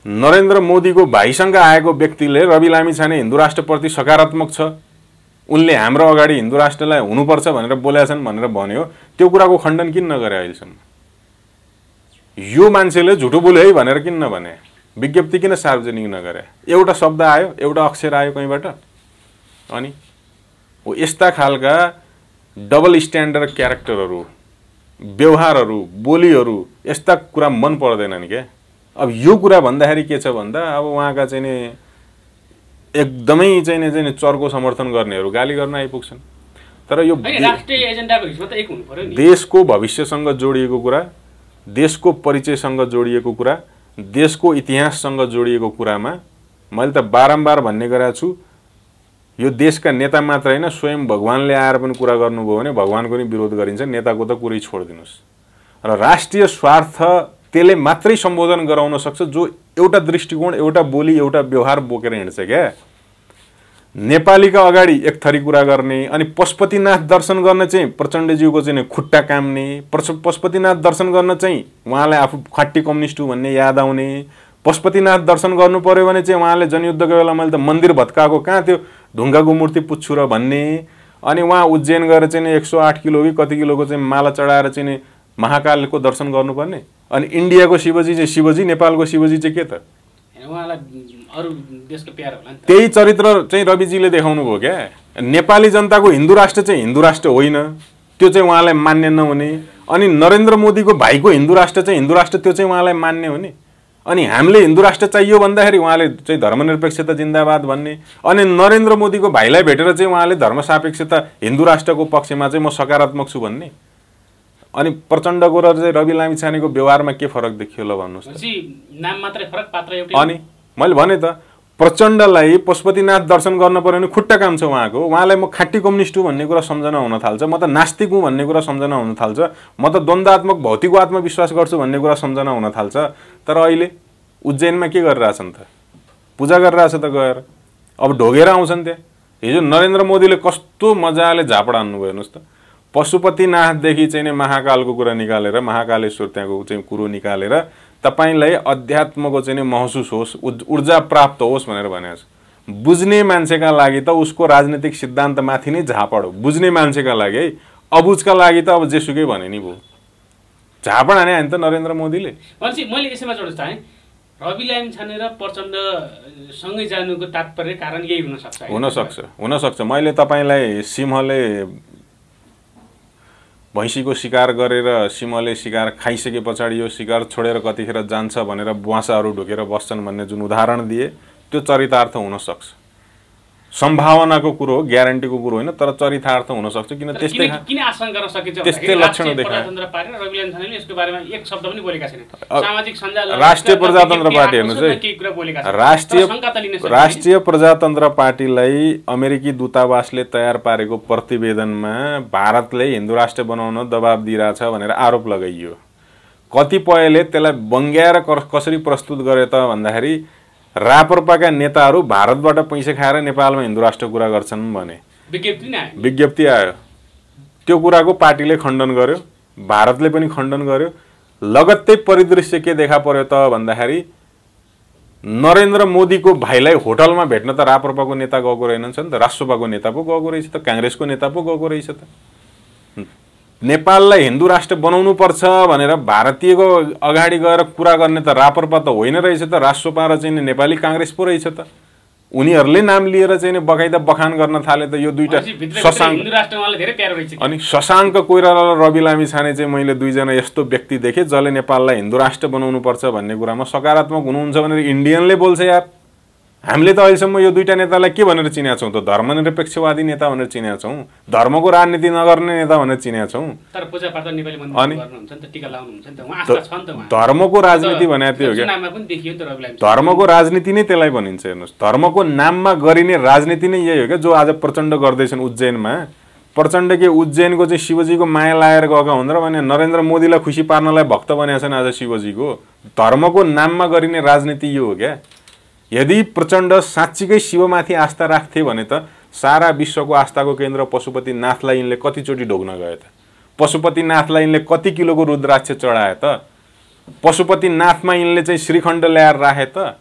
नरेन्द्र मोदीको भाइसँग आएको व्यक्तिले रवि लामिछाने हिन्दू राष्ट्रप्रति सकारात्मक छ, उनले हाम्रो अगाडि हिन्दू राष्ट्रलाई हुनुपर्छ भनेर बोलेका छन् भनेर भन्यो, त्यो कुराको खण्डन किन नगरे अहिलेसम्म? यो मान्छेले झुटो बोल्यो है भनेर किन नभने? विज्ञप्ति किन सार्वजनिक नगरे? एउटा शब्द आयो, एउटा अक्षर आयो कहीँबाट, अनि हो यस्ता खालका डबल स्ट्यान्डर्ड क्यारेक्टरहरू, व्यवहारहरू, बोलीहरू, यस्ता कुरा मन पर्दैनन् क्या। अब यो कुरा भन्दाखेरि के छ भन्दा अब उहाँका चाहिँ नि एकदमै चाहिँ नि चर्को समर्थन गर्नेहरू गाली गर्न आइपुग्छन्। तर यो राष्ट्रिय एजेन्डाको हिस्सा त एक हुनु पर्यो नि। देशको भविष्यसँग जोडिएको कुरा, देशको परिचयसँग जोडिएको कुरा, देशको इतिहाससँग जोडिएको कुरामा मैले त बारम्बार भन्ने गरेको छु, यो देशका नेता मात्र हैन स्वयं भगवानले आएर पनि कुरा गर्नुभयो भने भगवानको नि विरोध गरिन्छ, नेताको त कुरै छोडिदिनुस्। र राष्ट्रिय स्वार्थ त्यसले मात्रै सम्बोधन गराउन सक्छ जो एउटा दृष्टिकोण, एउटा बोली, एउटा व्यवहार बोकेर हिँड्छ क्या। नेपालीका अगाडि एक थरी कुरा गर्ने, अनि पशुपतिनाथ दर्शन गर्न चाहिँ प्रचण्डज्यूको चाहिँ खुट्टा काम्ने, पशुपतिनाथ दर्शन गर्न चाहिँ उहाँलाई आफू खाटी कम्युनिस्ट हो भन्ने याद आउने, पशुपतिनाथ दर्शन गर्नु पर्यो भने चाहिँ उहाँले जनयुद्धको बेला मैले त मन्दिर भत्काएको कहाँ त्यो ढुङ्गाको मूर्ति पुज्छु र भन्ने, अनि उहाँ उज्जैन गएर चाहिँ 108 किलो कि कति किलोको चाहिँ माला चढाएर चाहिँ महाकालको दर्शन गर्नुपर्ने। अनि इन्डियाको शिवजी चाहिँ शिवजी, नेपालको शिवजी चाहिँ के त? उहाँलाई अरु देशको प्यारो होला नि त। त्यही चरित्र चाहिँ रविजीले देखाउनु भयो क्या। नेपाली जनताको हिन्दू राष्ट्र चाहिँ हिन्दू राष्ट्र होइन, त्यो चाहिँ उहाँलाई मान्य नहुने, अनि नरेन्द्र मोदीको भाइको हिन्दू राष्ट्र चाहिँ हिन्दू राष्ट्र त्यो चाहिँ उहाँलाई मान्य हुने। अनि हामीले हिन्दू राष्ट्र चाहियो भन्दाखेरि उहाँले चाहिँ धर्मनिरपेक्षता जिन्दाबाद भन्ने, अनि नरेन्द्र मोदीको भाइलाई भेटेर चाहिँ उहाँले धर्मसापेक्षता हिन्दू राष्ट्रको पक्षमा चाहिँ म सकारात्मक छु भन्ने। अनि प्रचण्डको र चाहिँ रवि लामिछानेको व्यवहारमा के फरक देखियो ल भन्नुहोस् त? नाम मात्रै फरक, पात्र एउटै। अनि मैले भने त प्रचण्डलाई पशुपतिनाथ दर्शन गर्न पर्यो भने खुट्टा काम छ उहाँको। उहाँलाई म खाँटी कम्युनिस्ट हुँ भन्ने कुरा सम्झना हुन थाल्छ, म त नास्तिक हुँ भन्ने कुरा सम्झना हुन थाल्छ, म त द्वन्द्वात्मक भौतिक आत्मविश्वास गर्छु भन्ने कुरा सम्झना हुन थाल्छ। तर अहिले उज्जैनमा के गरिरहेछन् त? पूजा गरिरहेछ त गएर। अब ढोगेर आउँछन् त्यहाँ। हिजो नरेन्द्र मोदीले कस्तो मजाले झापड हान्नुभयो हेर्नुहोस् त। पशुपतिनाथदेखि चाहिँ नि महाकालको कुरा निकालेर, महाकालेश्वर त्यहाँको चाहिँ कुरो निकालेर तपाईलाई अध्यात्मको चाहिँ नि महसुस होस्, ऊर्जा प्राप्त होस् भनेर भनेको छ। बुझ्ने मान्छेका लागि त उसको राजनीतिक सिद्धान्त माथि नै झापड हो, बुझ्ने मान्छेका लागि है। अबुझका लागि त अब जेसुकै भने नि भयो। झापड हाने हैन त नरेन्द्र मोदीले। भनेपछि मैले यसैमा जोड्न चाहे रवि लामिछाने र प्रचण्ड सँगै जानुको तात्पर्य कारण यही हुन सक्छ। हुन सक्छ। मैले तपाईलाई सिंहले भैँसीको शिकार गरेर सिंहले शिकार खाइसके पछाडि यो शिकार छोडेर कतिखेर जान्छ भनेर बुवासाहरू ढोकेर बस्छन् भन्ने जुन उदाहरण दिए त्यो चरितार्थ हुन सक्छ। सम्भावनाको कुरो हो, ग्यारेन्टीको कुरो होइन, तर चरितार्थ हुन सक्छ। किन त्यस्तै किन आशंका गर्न सकिन्छ त्यस्तै लक्षण देखा प्रजातन्त्र पार्टी र रवि लामिछानेले यसको बारेमा एक शब्द पनि बोलेका छैनन्। सामाजिक सञ्जाल राष्ट्रिय प्रजातन्त्र पार्टी हेर्नुस् है, राष्ट्रिय प्रजातन्त्र पार्टीलाई अमेरिकी दूतावासले तयार पारेको प्रतिवेदनमा भारतले हिन्दू राष्ट्र बनाउन दबाब दिइरहेछ भनेर आरोप लगाइयो। कतिपयले त्यसलाई बङ्ग्याएर कसरी प्रस्तुत गरे त भन्दाखेरि राप्रपाका नेताहरू भारतबाट पैसा खाएर नेपालमा हिन्दू राष्ट्र कुरा गर्छन् भने विज्ञप्ति आयो। त्यो कुराको पार्टीले खण्डन गर्यो, भारतले पनि खण्डन गर्यो। लगत्तै परिदृश्य के देखा पर्यो त भन्दाखेरि नरेन्द्र मोदीको भाइलाई होटलमा भेट्न त राप्रपाको नेता गएको रहेनन्छ नि त, राष्ट्रपाको नेता पो गएको रहेछ त, काङ्ग्रेसको नेता पो गएको रहेछ त। नेपाललाई हिन्दू राष्ट्र बनाउनु पर्छ भनेर भारतीयको अगाडि गएर कुरा गर्ने त राप्रपा त होइन रहेछ त, राष्ट्रपा र चाहिँ नेपाली काङ्ग्रेस पो रहेछ त। उनीहरूले नाम लिएर चाहिँ बकाइदा बखान गर्न थाले त। यो दुईटा अनि शशाङ्क कोइराला र रवि लामिछाने चाहिँ मैले दुईजना यस्तो व्यक्ति देखेँ जसले नेपाललाई हिन्दू राष्ट्र बनाउनु पर्छ भन्ने कुरामा सकारात्मक हुनुहुन्छ भनेर इन्डियनले बोल्छ यार। हामीले त अहिलेसम्म यो दुईटा नेतालाई के भनेर चिनेका छौँ त? धर्मनिरपेक्षवादी नेता भनेर चिनेका छौँ, धर्मको राजनीति नगर्ने नेता भनेर चिनेका छौँ। अनि धर्मको राजनीति भने त्यो हो क्या, धर्मको राजनीति नै त्यसलाई भनिन्छ। हेर्नुहोस्, धर्मको नाममा गरिने राजनीति नै यही हो क्या, जो आज प्रचण्ड गर्दैछन् उज्जैनमा। प्रचण्ड के उज्जैनको चाहिँ शिवजीको माया लाएर गएका हुन् र भने नरेन्द्र मोदीलाई खुसी पार्नलाई भक्त बनेका छन् आज शिवजीको। धर्मको नाममा गरिने राजनीति यो हो क्या। यदि प्रचण्ड साँच्चीकै शिवमाथि आस्था राख्थे भने त सारा विश्वको आस्थाको केन्द्र पशुपतिनाथलाई यिनले कतिचोटि ढोग्न गए त? पशुपतिनाथलाई यिनले कति किलोको रुद्राक्ष चढाए त? पशुपतिनाथमा यिनले चाहिँ श्रीखण्ड ल्याएर राखे त?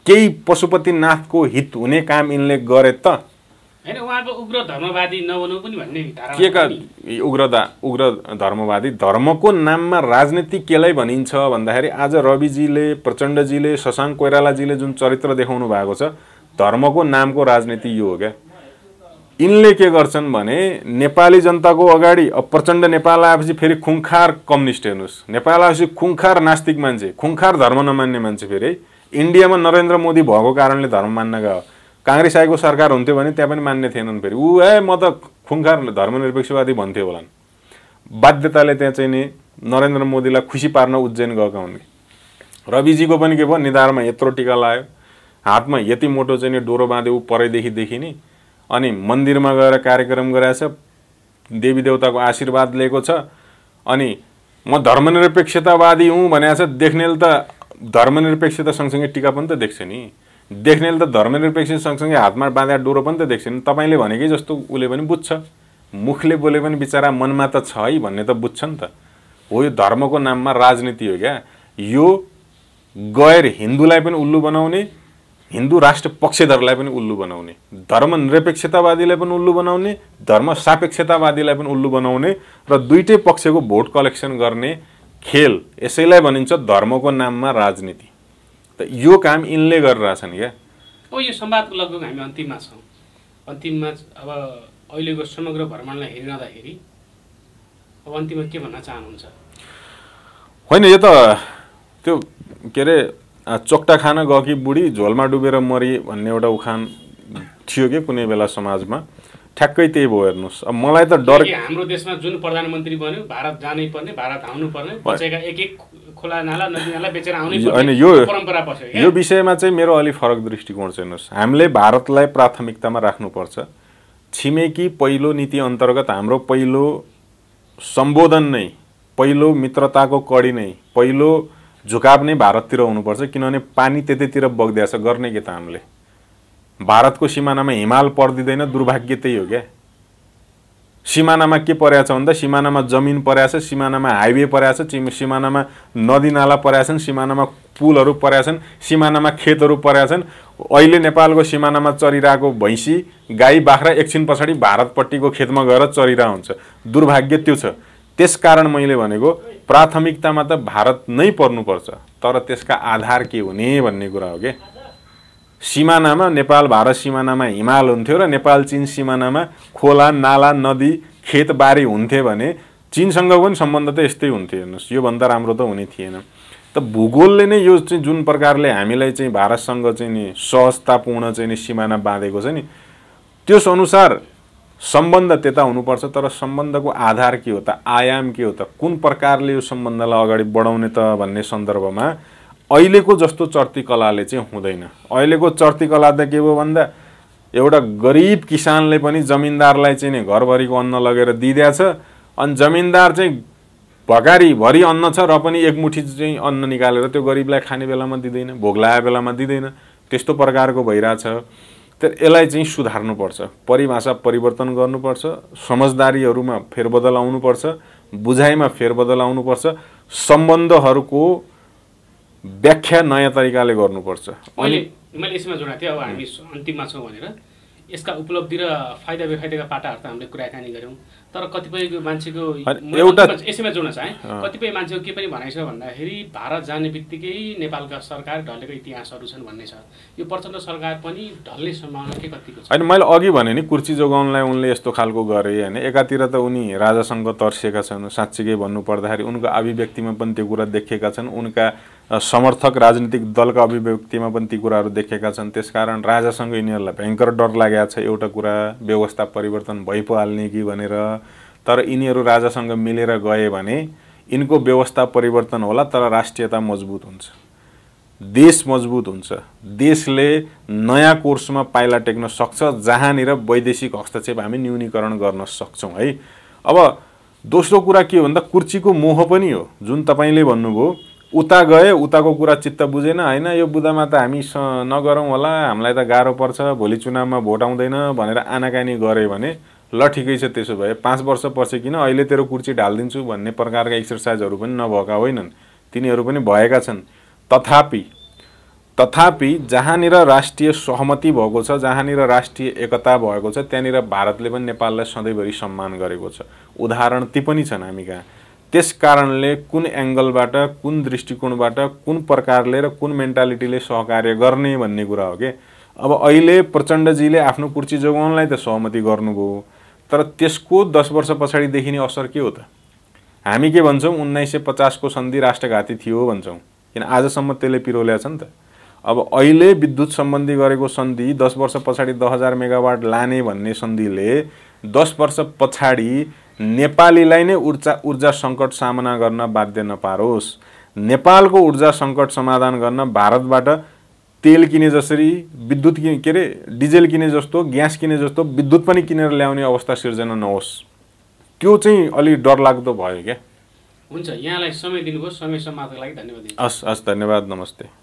केही पशुपतिनाथको हित हुने काम यिनले गरे त? हैन, उहाँको उग्र धर्मवादी नबन्नु पनि भन्ने धारणा के का उग्र धर्मवादी? धर्मको नाममा राजनीति केलाई भनिन्छ भन्दाखेरि आज रविजीले, प्रचण्डजीले, शशाङ्क कोइरालाजीले जुन चरित्र देखाउनु भएको छ, धर्मको नामको राजनीति यो हो क्या। यिनले के गर्छन् भने नेपाली जनताको अगाडि अब प्रचण्ड नेपाल आएपछि फेरि खुङखार कम्युनिस्ट हेर्नुहोस्, नेपाल आएपछि खुङखार नास्तिक मान्छे, खुङखार धर्म नमान्ने मान्छे। फेरि इन्डियामा नरेन्द्र मोदी भएको कारणले धर्म मान्न गयो। काङ्ग्रेस आएको सरकार हुन्थ्यो भने त्यहाँ पनि मान्ने थिएनन्। फेरि म त खुङखार धर्मनिरपेक्षवादी भन्थ्यो होलान्। बाध्यताले त्यहाँ चाहिँ नि नरेन्द्र मोदीलाई खुसी पार्न उज्जैन गएका हुन्। रविजीको पनि के भयो, निधारमा यत्रो टिका लायो, हातमा यति मोटो चाहिँ नि डोरो बाँधे, ऊ परैदेखि देखिने, अनि मन्दिरमा गएर कार्यक्रम गराएछ, देवी देवताको आशीर्वाद लिएको छ। अनि म धर्मनिरपेक्षतावादी हुँ भनेको छ, देख्नेले त धर्मनिरपेक्षता सँगसँगै टिका पनि त देख्छ नि, देख्नेले त धर्मनिरपेक्ष सँगसँगै हातमा बाँधेर डोरो पनि त देख्छ नि। तपाईँले भनेकै जस्तो उसले पनि बुझ्छ, मुखले बोले पनि बिचरा मनमा त छ है भन्ने त बुझ्छ नि त। हो, यो धर्मको नाममा राजनीति हो क्या। यो गैर हिन्दूलाई पनि उल्लु बनाउने, हिन्दू राष्ट्र पक्षधरलाई पनि उल्लु बनाउने, धर्मनिरपेक्षतावादीलाई पनि उल्लु बनाउने, धर्म सापेक्षतावादीलाई पनि उल्लु बनाउने र दुईटै पक्षको भोट कलेक्सन गर्ने खेल, यसैलाई भनिन्छ धर्मको नाममा राजनीति। त यो काम यिनले गरिरहेछन् क्या। यो संवादको लगभग हामी अन्तिममा छौँ। अन्तिममा अब अहिलेको समग्र भ्रमणलाई हेरिँदाखेरि अब अन्तिममा के भन्न चाहनुहुन्छ? होइन, यो त त्यो के अरे चोक्टा खान गएकी बुढी झोलमा डुबेर मरी भन्ने एउटा उखान थियो कि कुनै बेला समाजमा, ठ्याक्कै त्यही भयो हेर्नुहोस्। अब मलाई त डर हाम्रो देशमा जुन प्रधानमन्त्री बन्यो भारत जानै पर्ने, भारत आउनु पर्ने, बचेका एक एक खोला नाला नदी नाला बेचेर आउनै पर्ने यो परम्परा पस्यो। यो विषयमा चाहिँ मेरो अलि फरक दृष्टिकोण छ। हेर्नुहोस्, हामीले भारतलाई प्राथमिकतामा राख्नुपर्छ। छिमेकी पहिलो नीति अन्तर्गत हाम्रो पहिलो सम्बोधन नै, पहिलो मित्रताको कडी नै, पहिलो झुकाव नै भारततिर हुनुपर्छ। किनभने पानी त्यतैतिर बग्दैछ, गर्ने के त हामीले? भारतको सिमानामा हिमाल पर्दिदैन, दुर्भाग्य त्यही हो क्या। सिमानामा के परेको छ भन्दा सिमानामा जमिन परेको छ, सिमानामा हाइवे परेको छ, सिमानामा नदी नाला परेका छन्, सिमानामा पुलहरू परेका छन्, सिमानामा खेतहरू परेका छन्। अहिले नेपालको सिमानामा चरिरहेको भैँसी गाई बाख्रा एकछिन पछाडि भारतपट्टिको खेतमा गएर चरिरहेको हुन्छ। दुर्भाग्य त्यो छ। त्यसकारण मैले भनेको प्राथमिकतामा त भारत नै पर्नुपर्छ, तर त्यसका आधार के हुने भन्ने कुरा हो के। सिमानामा नेपाल भारत सिमानामा हिमाल हुन्थ्यो र नेपाल चीन सिमानामा खोला नाला नदी खेतबारी हुन्थे भने चीनसँग पनि सम्बन्ध त यस्तै हुन्थ्यो। हेर्नुहोस्, योभन्दा राम्रो त हुने थिएन। त भूगोलले नै यो चाहिँ जुन प्रकारले हामीलाई चाहिँ भारतसँग चाहिँ नि सहजतापूर्ण चाहिँ नि सिमाना बाँधेको छ नि, त्यस अनुसार सम्बन्ध त्यता हुनुपर्छ। तर सम्बन्धको आधार के हो त, आयाम के हो त, कुन प्रकारले यो सम्बन्धलाई अगाडि बढाउने त भन्ने सन्दर्भमा अहिलेको जस्तो चर्ती कलाले चाहिँ हुँदैन। अहिलेको चर्ती कला त के हो भन्दा एउटा गरिब किसानले पनि जमिनदारलाई चाहिँ नि घरभरिको अन्न लगेर दिइदिएछ, अनि जमिनदार चाहिँ भकारी अन्न छ र पनि एक मुठी चाहिँ अन्न निकालेर त्यो गरिबलाई खाने बेलामा दिँदैन, भोग लागेको बेलामा दिँदैन। त्यस्तो प्रकारको भइरहेछ। तर यसलाई चाहिँ सुधार्नुपर्छ, परिभाषा परिवर्तन गर्नुपर्छ, समझदारीहरूमा फेरबदल आउनुपर्छ, बुझाइमा फेरबदल आउनुपर्छ, सम्बन्धहरूको व्याख्या नयाँ तरिकाले गर्नुपर्छ। मैले यसमा जोडेको थिएँ, अब हामी अन्तिममा छौँ भनेर यसका उपलब्धि र फाइदा बेफाइदाका पाटाहरू त हामीले कुराकानी गऱ्यौँ। तर कतिपय मान्छेको एउटा यसैमा जोड्न चाहेँ, कतिपय मान्छेको के पनि भनाइ छ भन्दाखेरि भारत जाने बित्तिकै नेपालका सरकार ढलेको इतिहासहरू छन् भन्ने छ। यो प्रचण्ड सरकार पनि ढल्ने सम्भावना के कतिको छ? होइन, मैले अघि भने नि कुर्सी जोगाउनलाई उनले यस्तो खालको गरे होइन। एकातिर त उनी राजासँग तर्सिएका छन्, साँच्चीकै भन्नुपर्दाखेरि उनको अभिव्यक्तिमा पनि त्यो कुरा देखेका छन्, उनका समर्थक राजनीतिक दलका अभिव्यक्तिमा पनि ती कुराहरू देखेका छन्। त्यसकारण राजासँग यिनीहरूलाई भयङ्कर डर लागेको छ। एउटा कुरा व्यवस्था परिवर्तन भइ पो हाल्ने कि भनेर। तर यिनीहरू राजासँग मिलेर गए भने यिनको व्यवस्था परिवर्तन होला, तर राष्ट्रियता मजबुत हुन्छ, देश मजबुत हुन्छ, देशले नयाँ कोर्समा पाइला टेक्न सक्छ, जहाँनिर वैदेशिक हस्तक्षेप हामी न्यूनीकरण गर्न सक्छौँ है। अब दोस्रो कुरा के हो भन्दा कुर्सीको मोह पनि हो, जुन तपाईँले भन्नुभयो। उता गए, उताको कुरा चित्त बुझेन, होइन यो बुदामा त हामी नगरौँ होला, हामीलाई त गाह्रो पर्छ, भोलि चुनावमा भोट आउँदैन भनेर आनाकानी गरे भने ल ठिकै छ, त्यसो भए 5 वर्ष पछि किन अहिले तेरो कुर्सी ढालिदिन्छु भन्ने प्रकारका एक्सर्साइजहरू पनि नभएका होइनन्, तिनीहरू पनि भएका छन्। तथापि जहाँनिर राष्ट्रिय सहमति भएको छ, जहाँनिर राष्ट्रिय एकता भएको छ, त्यहाँनिर भारतले पनि नेपाललाई सधैँभरि सम्मान गरेको छ। उदाहरण ती पनि छन् हामी कहाँ। त्यस कारणले कुन एङ्गलबाट, कुन दृष्टिकोणबाट, कुन प्रकारले र कुन मेन्टालिटीले सहकार्य गर्ने भन्ने कुरा हो के। अब अहिले प्रचण्डजीले आफ्नो कुर्सी जोगाउनलाई त सहमति गर्नुभयो, तर त्यसको 10 वर्ष पछाडि देखिने असर के हो त? हामी के भन्छौँ, 1950 को सन्धि राष्ट्रघाती थियो भन्छौँ, किन आजसम्म त्यसले पिरोल्या छ नि त। अब अहिले विद्युत सम्बन्धी गरेको सन्धि 10 वर्ष पछाडि 10,000 मेगावाट लाने भन्ने सन्धिले 10 वर्ष पछाडि नेपालीलाई नै ऊर्जा सङ्कट सामना गर्न बाध्य नपारोस्। नेपालको ऊर्जा सङ्कट समाधान गर्न भारतबाट तेल किने जसरी विद्युत के अरे डिजेल किने जस्तो, ग्यास किने जस्तो विद्युत पनि किनेर ल्याउने अवस्था सिर्जना नहोस्। त्यो चाहिँ अलि डरलाग्दो भयो क्या। हुन्छ, यहाँलाई समय दिनुभयो, समय समाजको लागि धन्यवाद। हस्, धन्यवाद, नमस्ते।